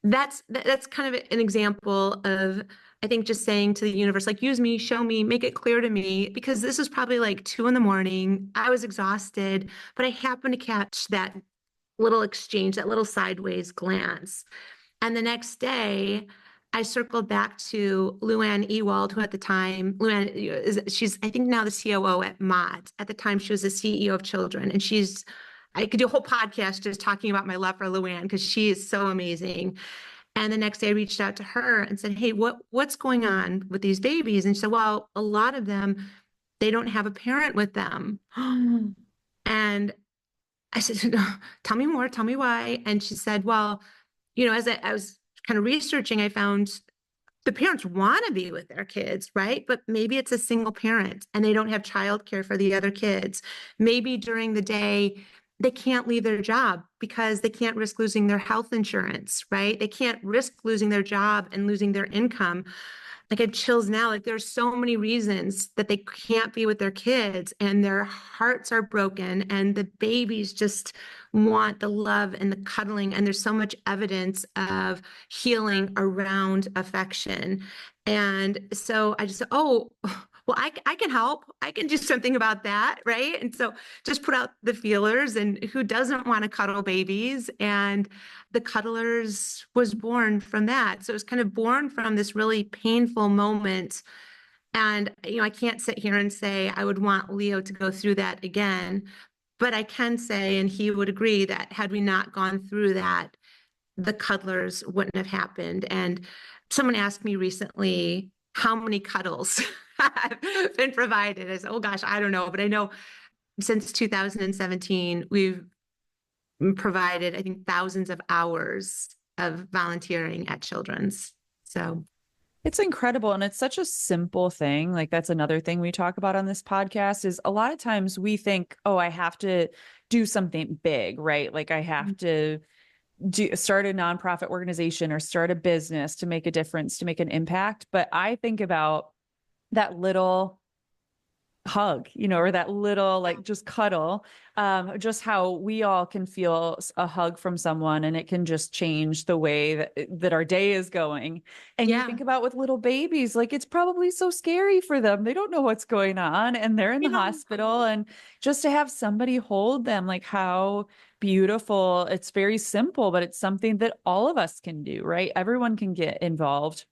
that's kind of an example of, I think, just saying to the universe, like, use me, show me, make it clear to me, because this was probably like 2 a.m. I was exhausted, but I happened to catch that little exchange, that little sideways glance. And the next day, I circled back to Luann Ewald, who at the time, she's, I think now the COO at Mott. At the time, she was the CEO of Children. And I could do a whole podcast just talking about my love for Luann because she is so amazing. And the next day I reached out to her and said, hey, what's going on with these babies? And she said, well, a lot of them, they don't have a parent with them. And I said, no, tell me more, tell me why. And she said, well, as I was kind of researching, I found the parents want to be with their kids, right? But maybe it's a single parent and they don't have childcare for the other kids. Maybe during the day, they can't leave their job because they can't risk losing their health insurance, right? They can't risk losing their job and losing their income. Like, I have chills now. Like, there's so many reasons that they can't be with their kids and their hearts are broken and the babies just want the love and the cuddling. And there's so much evidence of healing around affection. And so I just said, oh, well, I can help. I can do something about that, right? And so just put out the feelers, and who doesn't want to cuddle babies? And the Cuddlers was born from that. So it was kind of born from this really painful moment. And, I can't sit here and say I would want Leo to go through that again, but I can say, and he would agree, that had we not gone through that, the Cuddlers wouldn't have happened. And someone asked me recently how many cuddles have been provided. I said, oh gosh, I don't know, but I know since 2017, we've provided, I think, thousands of hours of volunteering at Children's. So it's incredible. And it's such a simple thing. Like, that's another thing we talk about on this podcast is a lot of times we think, oh, I have to do something big, right? Like, I have to start a nonprofit organization or start a business to make a difference, to make an impact. But I think about that little hug, or that little, like, just cuddle, just how we all can feel a hug from someone and it can just change the way that our day is going. And you think about with little babies, like, it's probably so scary for them. They don't know what's going on and they're in the hospital, and just to have somebody hold them, like, how beautiful. It's very simple, but it's something that all of us can do, right? Everyone can get involved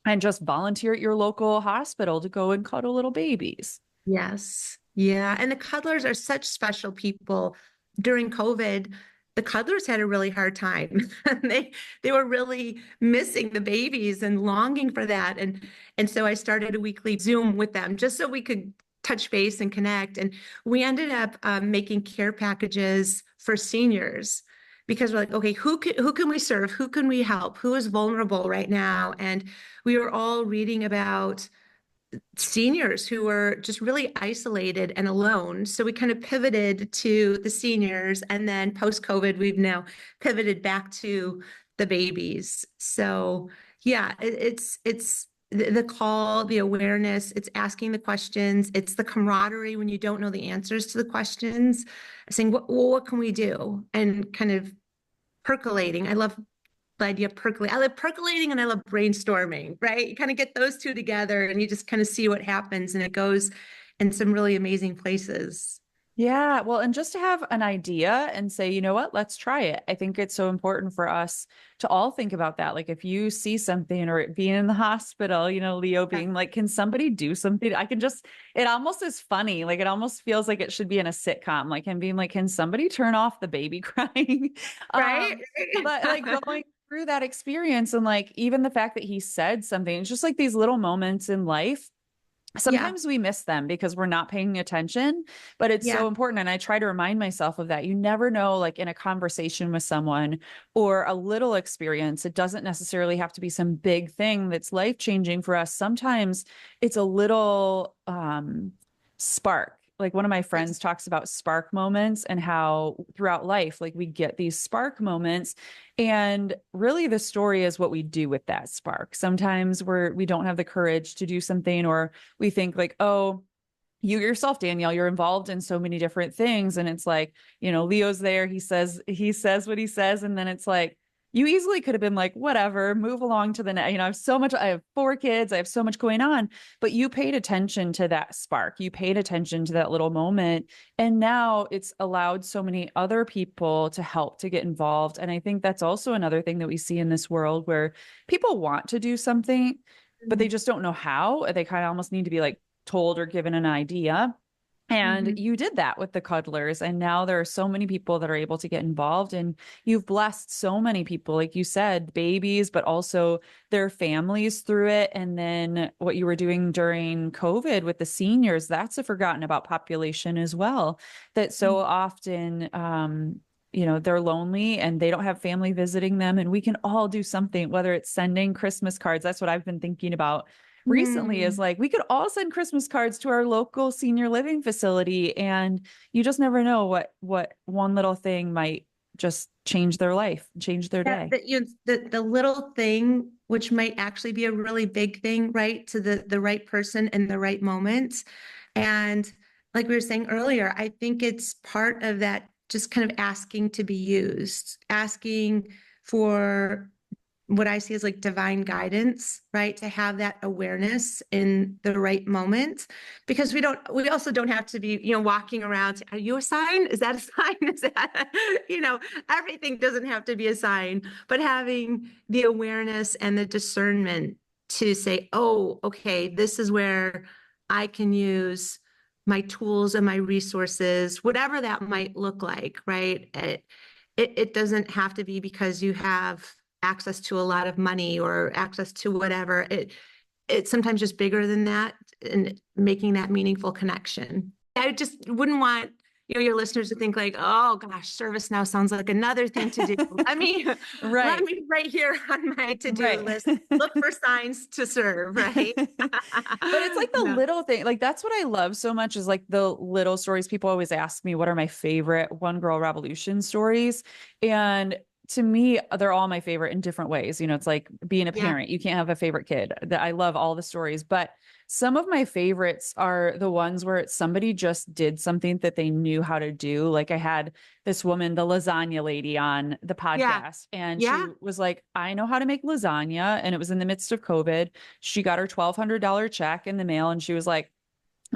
and just volunteer at your local hospital to go and cuddle little babies. Yes. Yeah. And the Cuddlers are such special people. During COVID, the Cuddlers had a really hard time. They were really missing the babies and longing for that. And so I started a weekly Zoom with them just so we could touch base and connect. And we ended up making care packages for seniors because we're like, okay, who can we serve? Who can we help? Who is vulnerable right now? And we were all reading about seniors who were just really isolated and alone. So we kind of pivoted to the seniors, and then post-COVID, we've now pivoted back to the babies. So yeah, it's the call, the awareness, it's asking the questions, it's the camaraderie when you don't know the answers to the questions, saying, what can we do? And kind of percolating. I love the idea of percolating. I love percolating and I love brainstorming, right? You kind of get those two together and you just kind of see what happens, and it goes in some really amazing places. Yeah. Well, and just to have an idea and say, you know what, let's try it. I think it's so important for us to all think about that. Like, if you see something, or being in the hospital, Leo being like, can somebody do something? It almost is funny. Like, it almost feels like it should be in a sitcom, like him being like, can somebody turn off the baby crying? Right. But like going through that experience, and like, even the fact that he said something, it's just like these little moments in life. Sometimes we miss them because we're not paying attention, but it's so important. And I try to remind myself of that. You never know, like, in a conversation with someone or a little experience, it doesn't necessarily have to be some big thing that's life-changing for us. Sometimes it's a little spark. Like, one of my friends talks about spark moments and how throughout life, like, we get these spark moments, and really the story is what we do with that spark. Sometimes we don't have the courage to do something, or we think like, oh, you yourself, Danielle, you're involved in so many different things. And it's like, Leo's there, he says what he says. And then it's like, You easily could have been like, whatever, move along to the next. I have 4 kids, I have so much going on, but you paid attention to that spark. You paid attention to that little moment. And now it's allowed so many other people to help to get involved. And I think that's also another thing that we see in this world where people want to do something, but they just don't know how. They kind of almost need to be like told or given an idea. And Mhm. you did that with the Cuddlers. And now there are so many people that are able to get involved. And you've blessed so many people, like you said, babies, but also their families through it. And then what you were doing during COVID with the seniors, that's a forgotten about population as well. That so often, they're lonely and they don't have family visiting them. And we can all do something, whether it's sending Christmas cards. That's what I've been thinking about recently, is Mm. like we could all send Christmas cards to our local senior living facility, and you just never know what one little thing might just change their life, change their Yeah, day. the little thing, which might actually be a really big thing, right, to the right person in the right moment. And like we were saying earlier, I think it's part of that, just kind of asking to be used, asking for what I see as like divine guidance, right? To have that awareness in the right moment, because we also don't have to be, walking around. Are you a sign? Is that a sign? Is that, everything doesn't have to be a sign, but having the awareness and the discernment to say, oh, okay, this is where I can use my tools and my resources, whatever that might look like, right? It doesn't have to be because you have access to a lot of money or access to whatever. It's sometimes just bigger than that, and making that meaningful connection. I just wouldn't want your listeners to think like, oh gosh, service now sounds like another thing to do. Let me let Right. me right here on my to-do Right. list. Look for signs to serve, right? But it's like the Yeah. little thing. Like that's what I love so much, is like the little stories. People always ask me what are my favorite One Girl Revolution stories. And to me, they're all my favorite in different ways. It's like being a Yeah. parent. You can't have a favorite kid. That I love all the stories, but some of my favorites are the ones where somebody just did something that they knew how to do. Like I had this woman, the lasagna lady, on the Yeah. podcast, and she Yeah. was like, I know how to make lasagna. And it was in the midst of COVID. She got her $1,200 check in the mail, and she was like,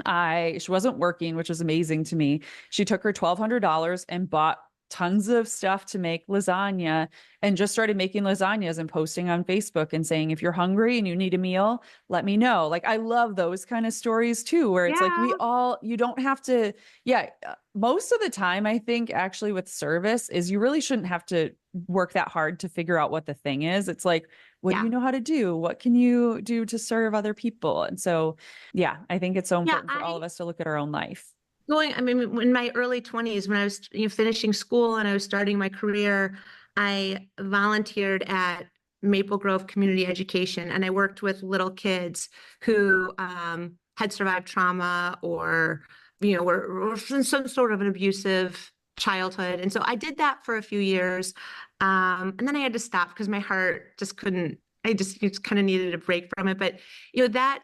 she wasn't working, which was amazing to me. She took her $1,200 and bought tons of stuff to make lasagna, and just started making lasagnas and posting on Facebook and saying, if you're hungry and you need a meal, let me know. Like I love those kind of stories too, where it's like Yeah. you don't have to, yeah. Most of the time, I think actually with service is you really shouldn't have to work that hard to figure out what the thing is. It's like, what do Yeah. you know how to do? What can you do to serve other people? And so yeah, I think it's so Yeah. important for all of us to look at our own life. I mean, in my early 20s, when I was finishing school and I was starting my career, I volunteered at Maple Grove Community Education, and I worked with little kids who had survived trauma, or were in some sort of an abusive childhood. And so I did that for a few years, and then I had to stop because my heart just couldn't. I just kind of needed a break from it. But that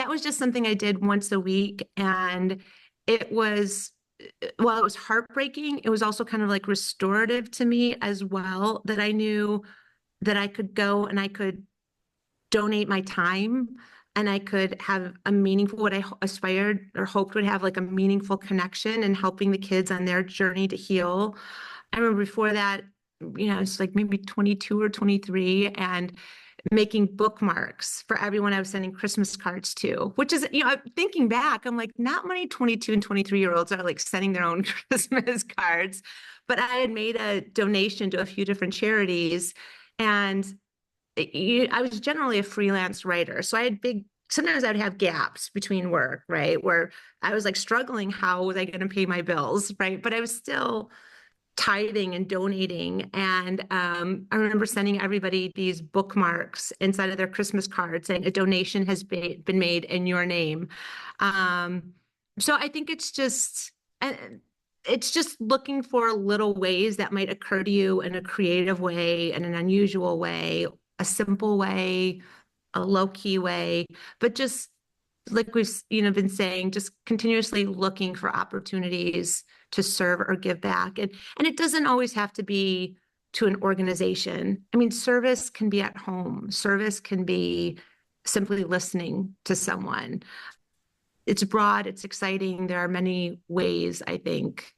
was just something I did once a week. And it was, while it was heartbreaking, it was also kind of like restorative to me as well, that I knew that I could go and I could donate my time, and I could have a meaningful, what I aspired or hoped would have like a meaningful connection and helping the kids on their journey to heal. I remember before that, it's like maybe 22 or 23, and making bookmarks for everyone I was sending Christmas cards to, which is, thinking back, I'm like, not many 22 and 23-year-olds are like sending their own Christmas cards, but I had made a donation to a few different charities. And I was generally a freelance writer. So sometimes I'd have gaps between work, right? Where I was like struggling, how was I going to pay my bills, right? But I was still tithing and donating. And I remember sending everybody these bookmarks inside of their Christmas card saying a donation has been made in your name. So I think it's just looking for little ways that might occur to you in a creative way, in an unusual way, a simple way, a low-key way, but just like we've been saying, just continuously looking for opportunities to serve or give back. And it doesn't always have to be to an organization. I mean, service can be at home. Service can be simply listening to someone. It's broad, it's exciting. There are many ways, I think,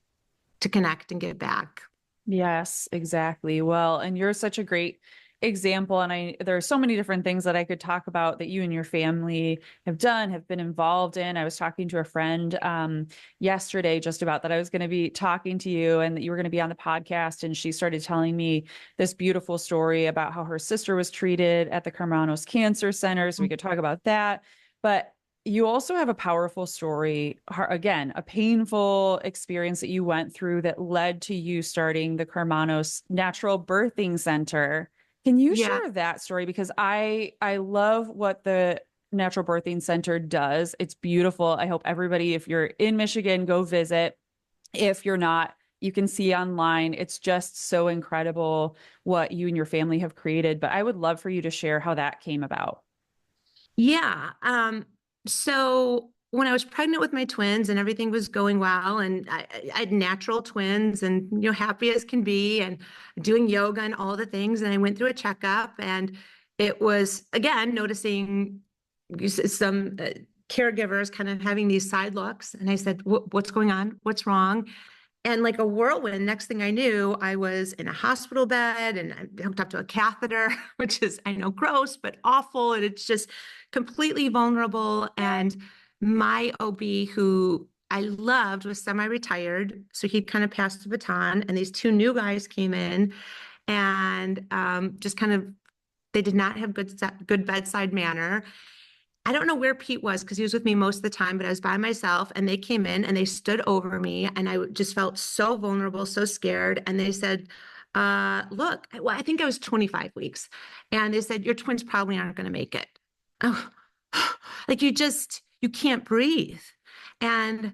to connect and give back. Yes, exactly. Well, and you're such a great example. And there are so many different things that I could talk about that you and your family have done, have been involved in. I was talking to a friend yesterday just about that. I was going to be talking to you and that you were going to be on the podcast. And she started telling me this beautiful story about how her sister was treated at the Karmanos Cancer Center. So we could talk about that. But you also have a powerful story, again, a painful experience that you went through that led to you starting the Karmanos Natural Birthing Center. Can you Yeah. share that story? Because I love what the Natural Birthing Center does. It's beautiful. I hope everybody, if you're in Michigan, go visit. If you're not, you can see online. It's just so incredible what you and your family have created. But I would love for you to share how that came about. Yeah. So when I was pregnant with my twins and everything was going well, and I had natural twins and, happy as can be and doing yoga and all the things. And I went through a checkup, and it was, again, noticing some caregivers kind of having these side looks. And I said, what's going on? What's wrong? And like a whirlwind, next thing I knew, I was in a hospital bed and I hooked up to a catheter, which is, I know, gross, but awful. And it's just completely vulnerable. And my OB, who I loved, was semi-retired. So he'd kind of passed the baton. And these two new guys came in and just kind of, they did not have good bedside manner. I don't know where Pete was because he was with me most of the time, but I was by myself and they came in and they stood over me and I just felt so vulnerable, so scared. And they said, look, well, I think I was 25 weeks. And they said, your twins probably aren't going to make it. Oh, like you can't breathe. And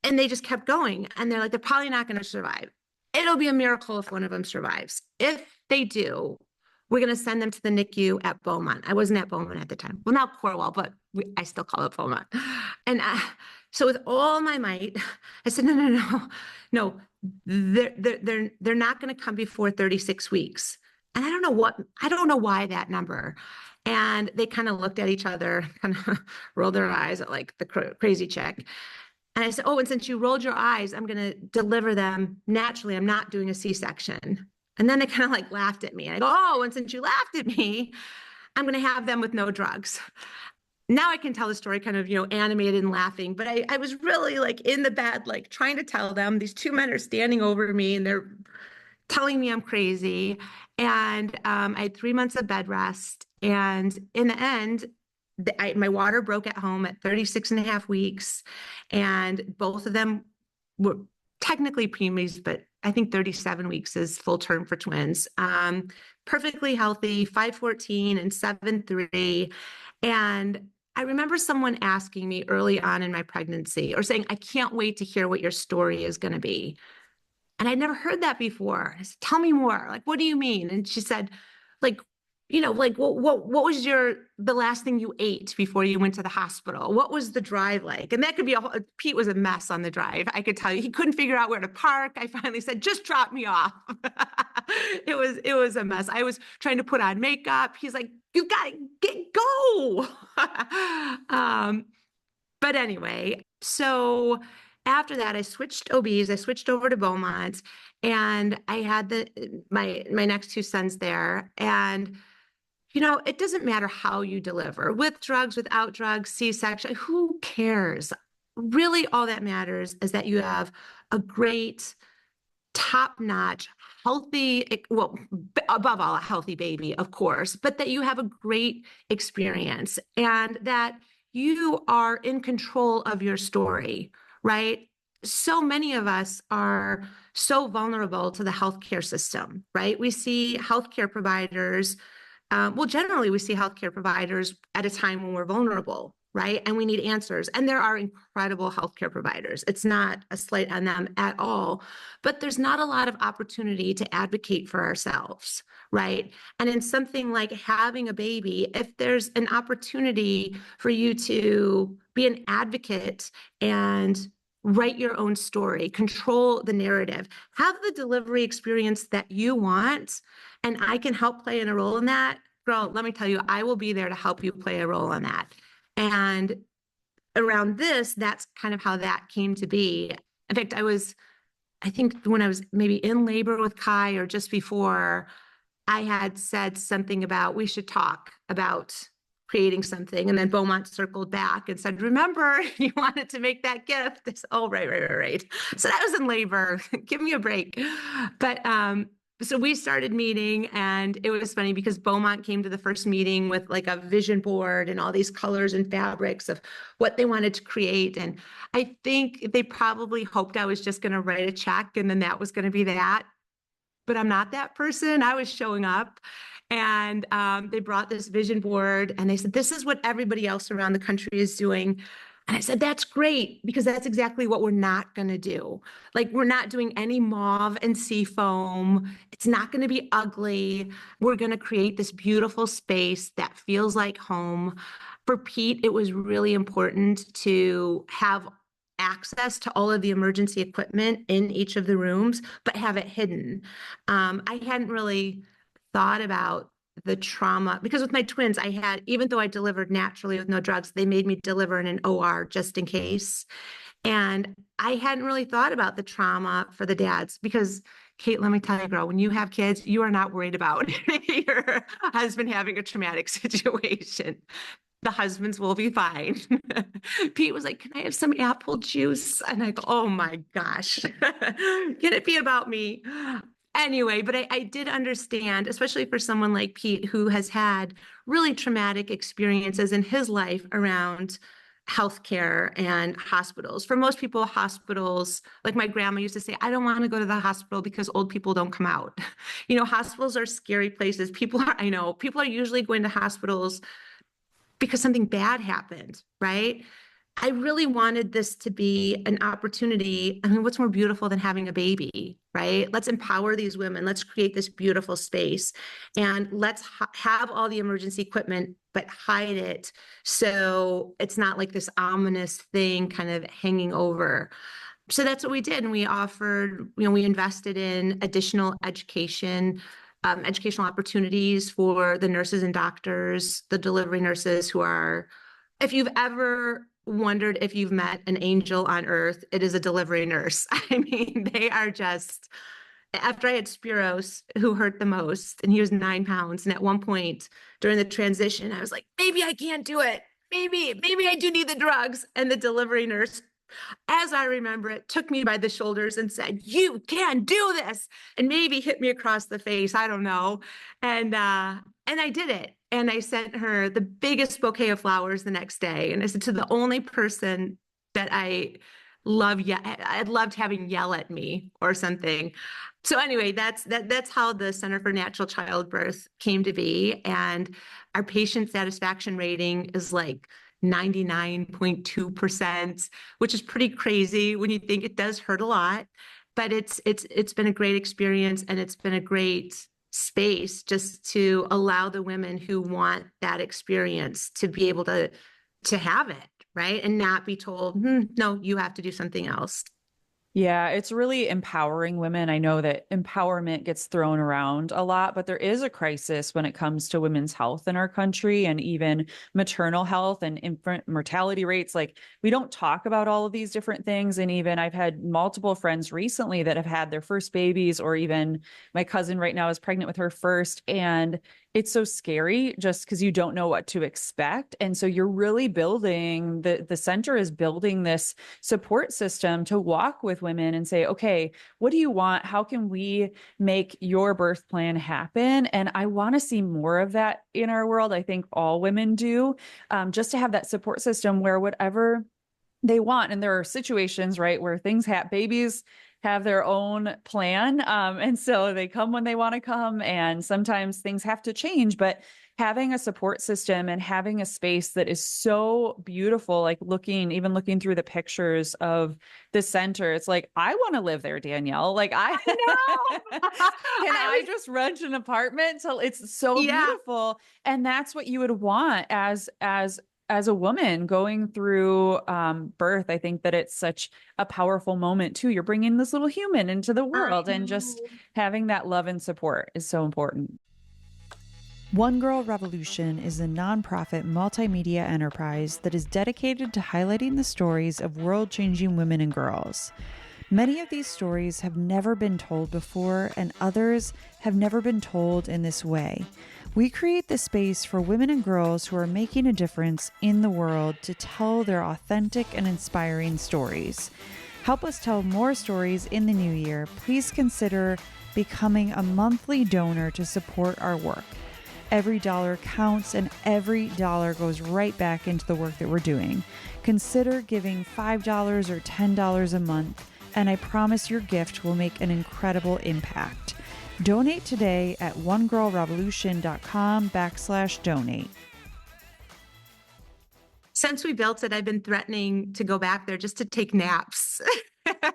they just kept going. And they're like, they're probably not going to survive. It'll be a miracle if one of them survives. If they do, we're going to send them to the NICU at Beaumont. I wasn't at Beaumont at the time. Well, now Cornwall, but I still call it Beaumont. And so with all my might, I said, no, they're not going to come before 36 weeks. And I don't know why that number. And they kind of looked at each other, kind of rolled their eyes at like the crazy chick. And I said, oh, and since you rolled your eyes, I'm going to deliver them naturally. I'm not doing a C-section. And then they kind of like laughed at me. And I go, oh, and since you laughed at me, I'm going to have them with no drugs. Now I can tell the story kind of, animated and laughing, but I was really like in the bed, like trying to tell them. These two men are standing over me and they're telling me I'm crazy. And I had 3 months of bed rest. And in the end, my water broke at home at 36 and a half weeks. And both of them were technically preemies, but I think 37 weeks is full term for twins. Perfectly healthy, 5'14" and 7'3". And I remember someone asking me early on in my pregnancy or saying, I can't wait to hear what your story is going to be. And I'd never heard that before. I said, tell me more. Like, what do you mean? And she said, like, like what was the last thing you ate before you went to the hospital? What was the drive like? And that could be Pete was a mess on the drive. I could tell you, he couldn't figure out where to park. I finally said, just drop me off. It was a mess. I was trying to put on makeup. He's like, you got to go. But anyway, so after that, I switched OBs. I switched over to Beaumont, and I had my next two sons there. And it doesn't matter how you deliver, with drugs, without drugs, C-section, who cares? Really, all that matters is that you have a great, top-notch, healthy, well, above all, a healthy baby, of course, but that you have a great experience and that you are in control of your story, right? So many of us are so vulnerable to the healthcare system, right? We see healthcare providers generally we see healthcare providers at a time when we're vulnerable, right? And we need answers. And there are incredible healthcare providers. It's not a slight on them at all, but there's not a lot of opportunity to advocate for ourselves, right? And in something like having a baby, if there's an opportunity for you to be an advocate and write your own story, control the narrative, have the delivery experience that you want, and I can help play in a role in that. Girl, let me tell you, I will be there to help you play a role in that. And around this, that's kind of how that came to be. In fact, I think when I was maybe in labor with Kai or just before, I had said something about we should talk about creating something. And then Beaumont circled back and said, remember, you wanted to make that gift. I said, oh, right. So that was in labor. Give me a break. But so we started meeting, and it was funny because Beaumont came to the first meeting with like a vision board and all these colors and fabrics of what they wanted to create. And I think they probably hoped I was just going to write a check and then that was going to be that. But I'm not that person. I was showing up, and they brought this vision board and they said, this is what everybody else around the country is doing. And I said, that's great, because that's exactly what we're not going to do. Like, we're not doing any mauve and sea foam. It's not going to be ugly. We're going to create this beautiful space that feels like home. For Pete, it was really important to have access to all of the emergency equipment in each of the rooms, but have it hidden. I hadn't really thought about the trauma, because with my twins, I had, even though I delivered naturally with no drugs, they made me deliver in an OR just in case. And I hadn't really thought about the trauma for the dads, because Kate, let me tell you, girl, when you have kids, you are not worried about your husband having a traumatic situation. The husbands will be fine. Pete was like, can I have some apple juice? And I go, oh my gosh, can it be about me? Anyway, but I did understand, especially for someone like Pete, who has had really traumatic experiences in his life around healthcare and hospitals. For most people, hospitals, like my grandma used to say, I don't want to go to the hospital because old people don't come out. Hospitals are scary places. People are usually going to hospitals because something bad happened, right? I really wanted this to be an opportunity. I mean, what's more beautiful than having a baby, right? Let's empower these women. Let's create this beautiful space, and let's have all the emergency equipment, but hide it so it's not like this ominous thing kind of hanging over. So that's what we did. And we offered, we invested in additional educational opportunities for the nurses and doctors, the delivery nurses who are, if you've ever wondered if you've met an angel on earth, it is a delivery nurse. I mean, they are just, after I had Spiros, who hurt the most, and he was 9 pounds. And at one point during the transition, I was like, maybe I can't do it. Maybe I do need the drugs. And the delivery nurse, as I remember it, took me by the shoulders and said, you can do this, and maybe hit me across the face. I don't know. And I did it. And I sent her the biggest bouquet of flowers the next day. And I said, to the only person that I loved having yell at me or something. So anyway, that's how the Center for Natural Childbirth came to be. And our patient satisfaction rating is like 99.2%, which is pretty crazy when you think it does hurt a lot. But it's been a great experience, and it's been a great space just to allow the women who want that experience to be able to have it, right? And not be told, no, you have to do something else. Yeah, it's really empowering women. I know that empowerment gets thrown around a lot, but there is a crisis when it comes to women's health in our country, and even maternal health and infant mortality rates. Like, we don't talk about all of these different things. And even I've had multiple friends recently that have had their first babies, or even my cousin right now is pregnant with her first. And it's so scary just because you don't know what to expect. And so you're really building, the center is building this support system to walk with women and say, okay, what do you want? How can we make your birth plan happen? And I want to see more of that in our world. I think all women do, just to have that support system where whatever they want. And there are situations, right, where babies have their own plan. And so they come when they want to come, and sometimes things have to change, but having a support system and having a space that is so beautiful, like looking through the pictures of the center, it's like, I want to live there, Danielle. Like, I know. I just rent an apartment till it's so beautiful. And that's what you would want as as a woman going through birth, I think that it's such a powerful moment too. You're bringing this little human into the I world, and just know. having that love and support is so important. One Girl Revolution is a nonprofit multimedia enterprise that is dedicated to highlighting the stories of world-changing women and girls. Many of these stories have never been told before, and others have never been told in this way. We create the space for women and girls who are making a difference in the world to tell their authentic and inspiring stories. Help us tell more stories in the new year. Please consider becoming a monthly donor to support our work. Every dollar counts, and every dollar goes right back into the work that we're doing. Consider giving $5 or $10 a month, and I promise your gift will make an incredible impact. Donate today at onegirlrevolution.com/donate. Since we built it, I've been threatening to go back there just to take naps.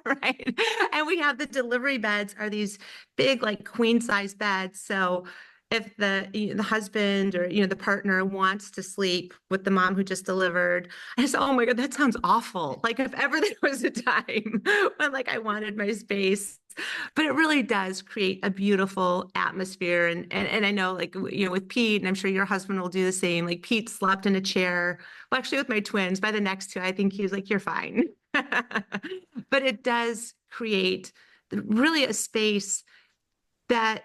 Right. And we have the delivery beds are these big, like queen size beds. So if the husband or, the partner wants to sleep with the mom who just delivered, I said, oh my God, that sounds awful. Like if ever there was a time when like I wanted my space, but it really does create a beautiful atmosphere. And I know like, with Pete, and I'm sure your husband will do the same, like Pete slept in a chair. Well, actually with my twins, by the next two, I think he was like, you're fine. But it does create really a space that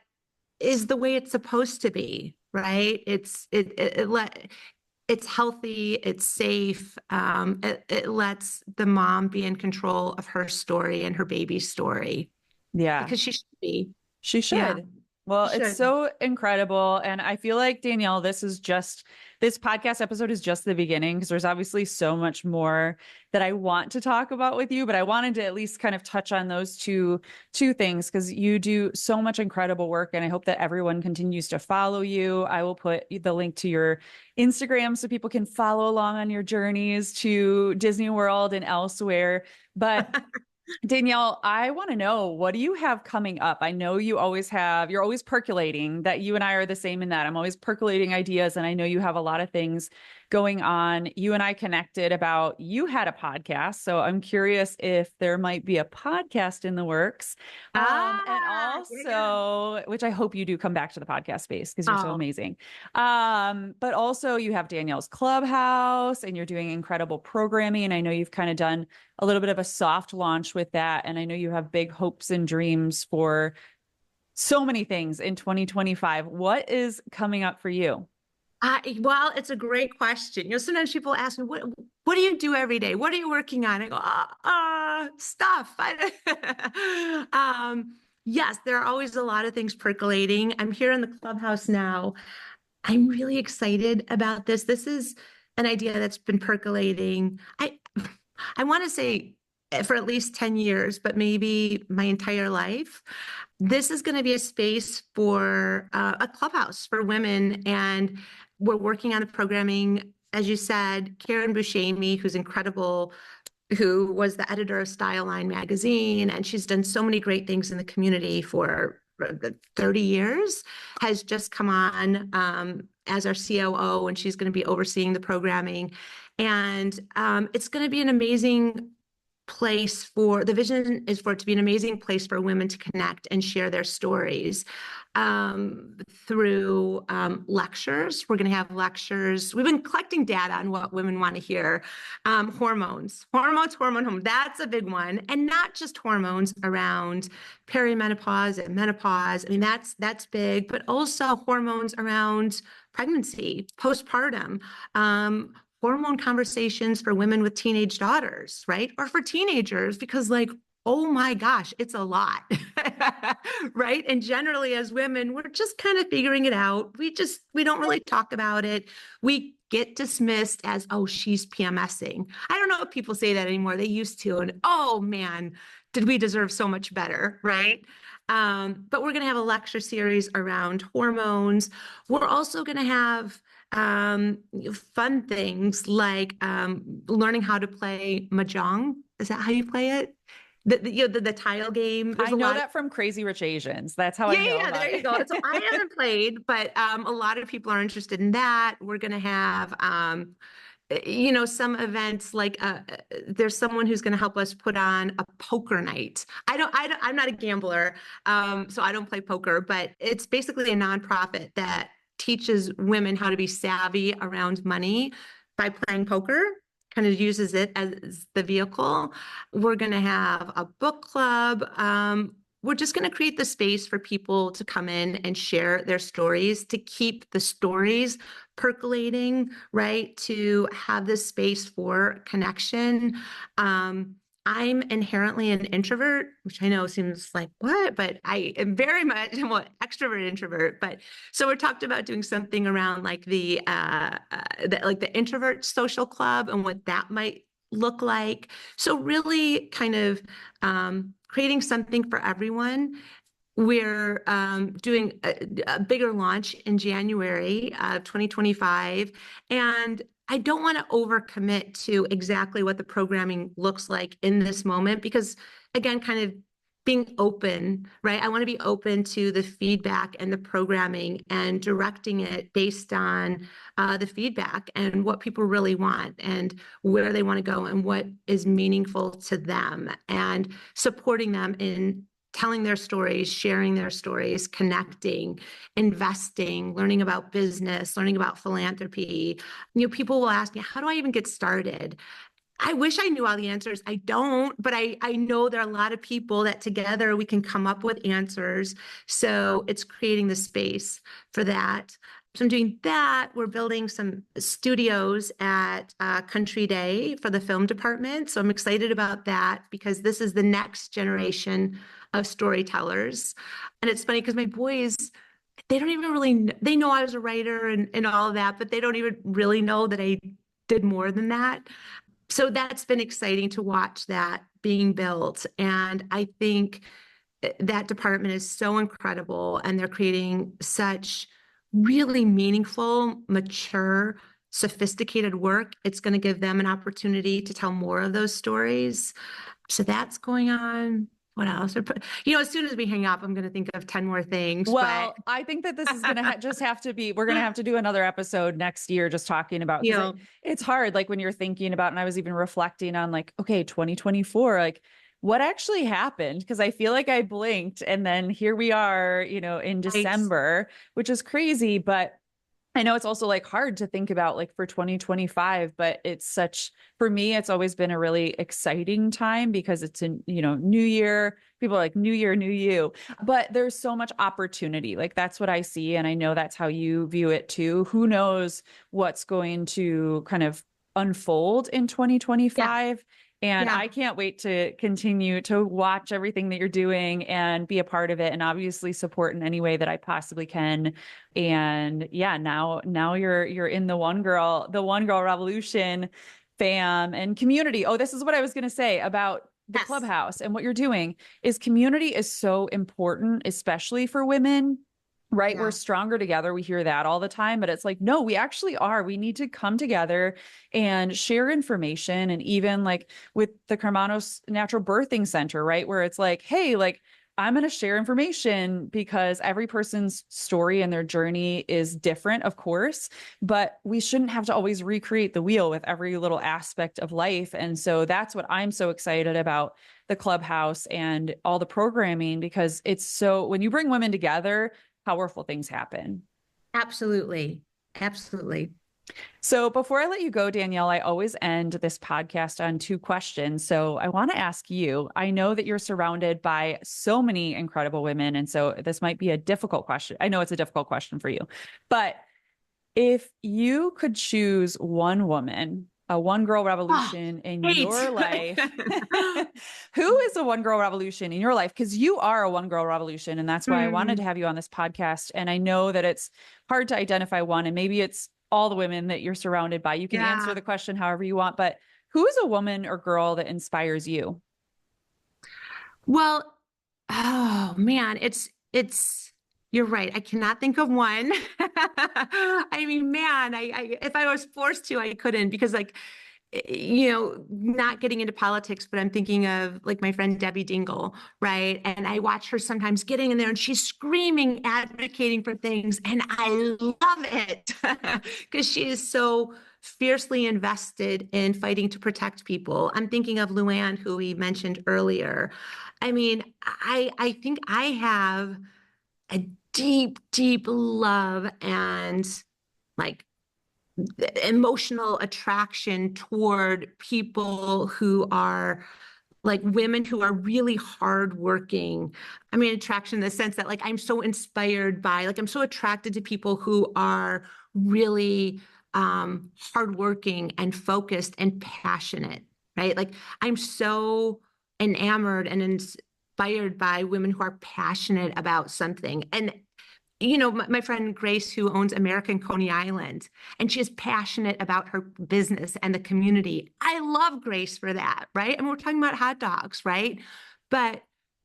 is the way it's supposed to be, right? It's healthy, it's safe. It lets the mom be in control of her story and her baby's story. Yeah. Because she should be. She should. Yeah, Well, she it's should. so incredible. And I feel like, Danielle, this podcast episode is just the beginning, because there's obviously so much more that I want to talk about with you, but I wanted to at least kind of touch on those two things, because you do so much incredible work, and I hope that everyone continues to follow you. I will put the link to your Instagram so people can follow along on your journeys to Disney World and elsewhere. But Danielle, I want to know, what do you have coming up? I know you're always percolating. That you and I are the same in that. I'm always percolating ideas, and I know you have a lot of things going on. You and I connected about, you had a podcast. So I'm curious if there might be a podcast in the works. And also, which I hope you do come back to the podcast space, because you're so amazing. But also you have Danielle's Clubhouse, and you're doing incredible programming. And I know you've kind of done a little bit of a soft launch with that. And I know you have big hopes and dreams for so many things in 2025. What is coming up for you? Well, it's a great question. Sometimes people ask me, what do you do every day? What are you working on? I go, stuff. Yes, there are always a lot of things percolating. I'm here in the Clubhouse now. I'm really excited about this. This is an idea that's been percolating. I want to say for at least 10 years, but maybe my entire life. This is going to be a space for a clubhouse for women. And we're working on the programming. As you said, Karen Buscemi, who's incredible, who was the editor of Style Line magazine, and she's done so many great things in the community for 30 years, has just come on as our COO, and she's going to be overseeing the programming. And it's going to be an amazing place the vision is for it to be an amazing place for women to connect and share their stories through lectures. We're going to have lectures. We've been collecting data on what women want to hear. Hormones. That's a big one. And not just hormones around perimenopause and menopause. I mean, that's big, but also hormones around pregnancy, postpartum, hormone conversations for women with teenage daughters, right? Or for teenagers, because like, oh my gosh, it's a lot, right? And generally as women, we're just kind of figuring it out. We don't really talk about it. We get dismissed as, oh, she's PMSing. I don't know if people say that anymore. They used to, and oh man, did we deserve so much better, right? But we're going to have a lecture series around hormones. We're also going to have fun things like learning how to play mahjong. Is that how you play it? The tile game. I know that from Crazy Rich Asians. That's how I know. Yeah, there you go. So I haven't played, but a lot of people are interested in that. We're going to have some events like there's someone who's going to help us put on a poker night. I'm not a gambler, so I don't play poker, but it's basically a nonprofit that teaches women how to be savvy around money by playing poker, kind of uses it as the vehicle. We're going to have a book club. We're just going to create the space for people to come in and share their stories, to keep the stories percolating, right? To have this space for connection. I'm inherently an introvert, which I know seems like what, but I am very much I'm an extrovert introvert. But so we're talked about doing something around like the introvert social club and what that might look like. So really kind of creating something for everyone. We're doing a bigger launch in January of 2025. And I don't want to overcommit to exactly what the programming looks like in this moment, because again, kind of being open, right? I want to be open to the feedback and the programming and directing it based on the feedback and what people really want and where they want to go and what is meaningful to them, and supporting them in telling their stories, sharing their stories, connecting, investing, learning about business, learning about philanthropy. People will ask me, how do I even get started? I wish I knew all the answers. I don't, but I know there are a lot of people that together we can come up with answers. So it's creating the space for that. So I'm doing that. We're building some studios at Country Day for the film department. So I'm excited about that because this is the next generation of storytellers. And it's funny because my boys, they don't even really, they know I was a writer and all of that, but they don't even really know that I did more than that. So that's been exciting to watch that being built. And I think that department is so incredible, and they're creating such really meaningful, mature, sophisticated work. It's going to give them an opportunity to tell more of those stories. So that's going on. What else? As soon as we hang up, I'm going to think of 10 more things. Well, I think that this is going to just have to be, we're going to have to do another episode next year, just talking about, it's hard. Like when you're thinking about, and I was even reflecting on like, okay, 2024, like what actually happened? Because I feel like I blinked and then here we are, in December, which is crazy. But I know it's also like hard to think about like for 2025, but for me, it's always been a really exciting time because it's a, new year. People are like new year, new you, but there's so much opportunity. Like that's what I see. And I know that's how you view it too. Who knows what's going to kind of unfold in 2025. And I can't wait to continue to watch everything that you're doing and be a part of it, and obviously support in any way that I possibly can. And now you're in the One Girl Revolution fam and community. Oh, this is what I was going to say about the clubhouse and what you're doing is community is so important, especially for women. Right. Yeah. We're stronger together. We hear that all the time, but it's like, no, we actually are. We need to come together and share information. And even like with the Karmanos Natural Birthing Center, right, where it's like, hey, like I'm going to share information because every person's story and their journey is different, of course, but we shouldn't have to always recreate the wheel with every little aspect of life. And so that's what I'm so excited about the clubhouse and all the programming, because it's so, when you bring women together, powerful things happen. Absolutely. Absolutely. So before I let you go, Danielle, I always end this podcast on 2 questions. So I want to ask you, I know that you're surrounded by so many incredible women, and so this might be a difficult question. I know it's a difficult question for you, but if you could choose one woman, a one girl revolution in your life, who is a one girl revolution in your life? Because you are a one girl revolution. And that's why I wanted to have you on this podcast. And I know that it's hard to identify one, and maybe it's all the women that you're surrounded by. You can answer the question however you want, but who is a woman or girl that inspires you? Well, oh man, it's you're right. I cannot think of one. I mean, man, I if I was forced to, I couldn't, because like not getting into politics, but I'm thinking of like my friend Debbie Dingle, right? And I watch her sometimes getting in there and she's screaming, advocating for things. And I love it because she is so fiercely invested in fighting to protect people. I'm thinking of Luann, who we mentioned earlier. I mean, I think I have a deep, deep love and like emotional attraction toward people who are like women who are really hardworking. I mean, attraction in the sense that like I'm so inspired by, like I'm so attracted to people who are really hardworking and focused and passionate, right? Like I'm so enamored and inspired by women who are passionate about something. And my friend Grace, who owns American Coney Island, and she is passionate about her business and the community. I love Grace for that, right? And we're talking about hot dogs, right? But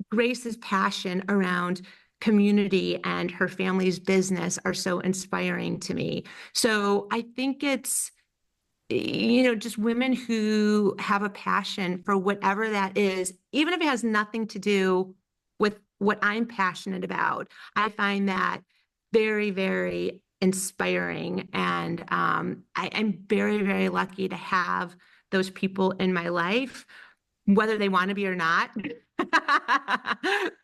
Grace's passion around community and her family's business are so inspiring to me. So I think it's, just women who have a passion for whatever that is, even if it has nothing to do with what I'm passionate about. I find that very, very inspiring. And I'm very, very lucky to have those people in my life, whether they want to be or not.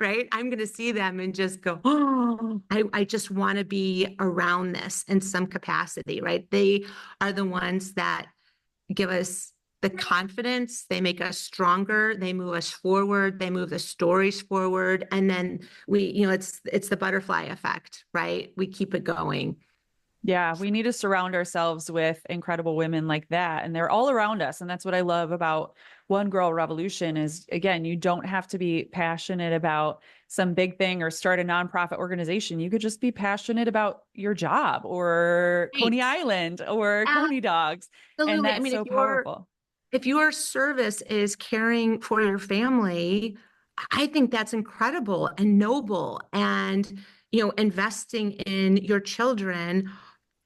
Right? I'm going to see them and just go, oh, I just want to be around this in some capacity, right? They are the ones that give us the confidence, they make us stronger, they move us forward, they move the stories forward. And then it's the butterfly effect, right? We keep it going. Yeah, we need to surround ourselves with incredible women like that. And they're all around us. And that's what I love about One Girl Revolution is, again, you don't have to be passionate about some big thing or start a nonprofit organization. You could just be passionate about your job or Right. Coney Island or Coney dogs. And Absolutely. I that's mean, so powerful. if your service is caring for your family, I think that's incredible and noble. And, investing in your children,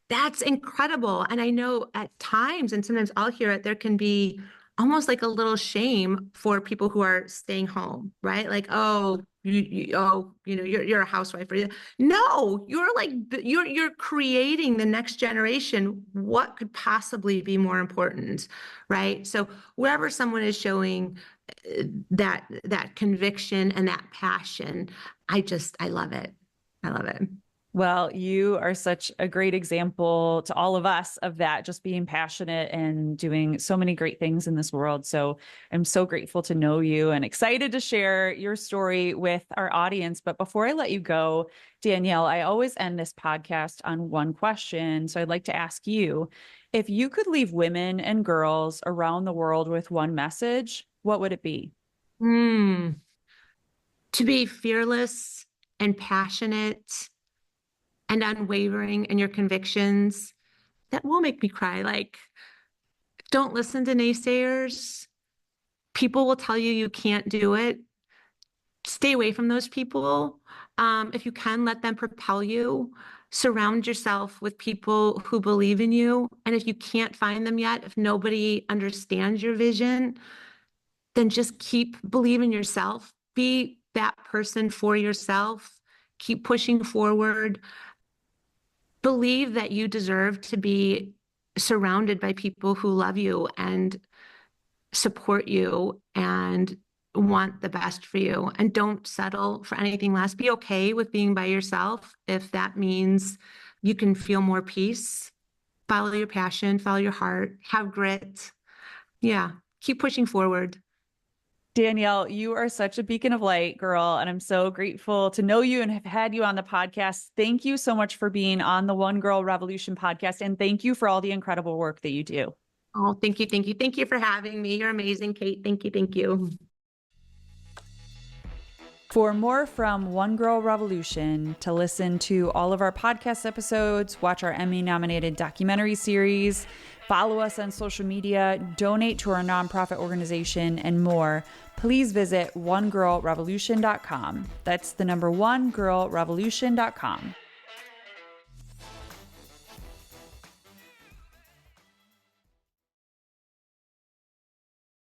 that's incredible. And I know at times, and sometimes I'll hear it, there can be almost like a little shame for people who are staying home, right? Like, oh, you're a housewife. No, you're creating the next generation. What could possibly be more important, right? So wherever someone is showing that conviction and that passion, I love it. I love it. Well, you are such a great example to all of us of that, just being passionate and doing so many great things in this world. So I'm so grateful to know you and excited to share your story with our audience. But before I let you go, Danielle, I always end this podcast on one question. So I'd like to ask you, if you could leave women and girls around the world with one message, what would it be? To be fearless and passionate and unwavering in your convictions. That will make me cry. Like, don't listen to naysayers. People will tell you can't do it. Stay away from those people. If you can, let them propel you. Surround yourself with people who believe in you. And if you can't find them yet, if nobody understands your vision, then just keep believing yourself. Be that person for yourself. Keep pushing forward. Believe that you deserve to be surrounded by people who love you and support you and want the best for you. And don't settle for anything less. Be okay with being by yourself if that means you can feel more peace. Follow your passion, follow your heart, have grit. Yeah, keep pushing forward. Danielle, you are such a beacon of light, girl, and I'm so grateful to know you and have had you on the podcast. Thank you so much for being on the One Girl Revolution podcast, and thank you for all the incredible work that you do. Oh, thank you. Thank you. Thank you for having me. You're amazing, Kate. Thank you. Thank you. For more from One Girl Revolution, to listen to all of our podcast episodes, watch our Emmy-nominated documentary series, follow us on social media, donate to our nonprofit organization, and more, please visit onegirlrevolution.com. That's the number onegirlrevolution.com.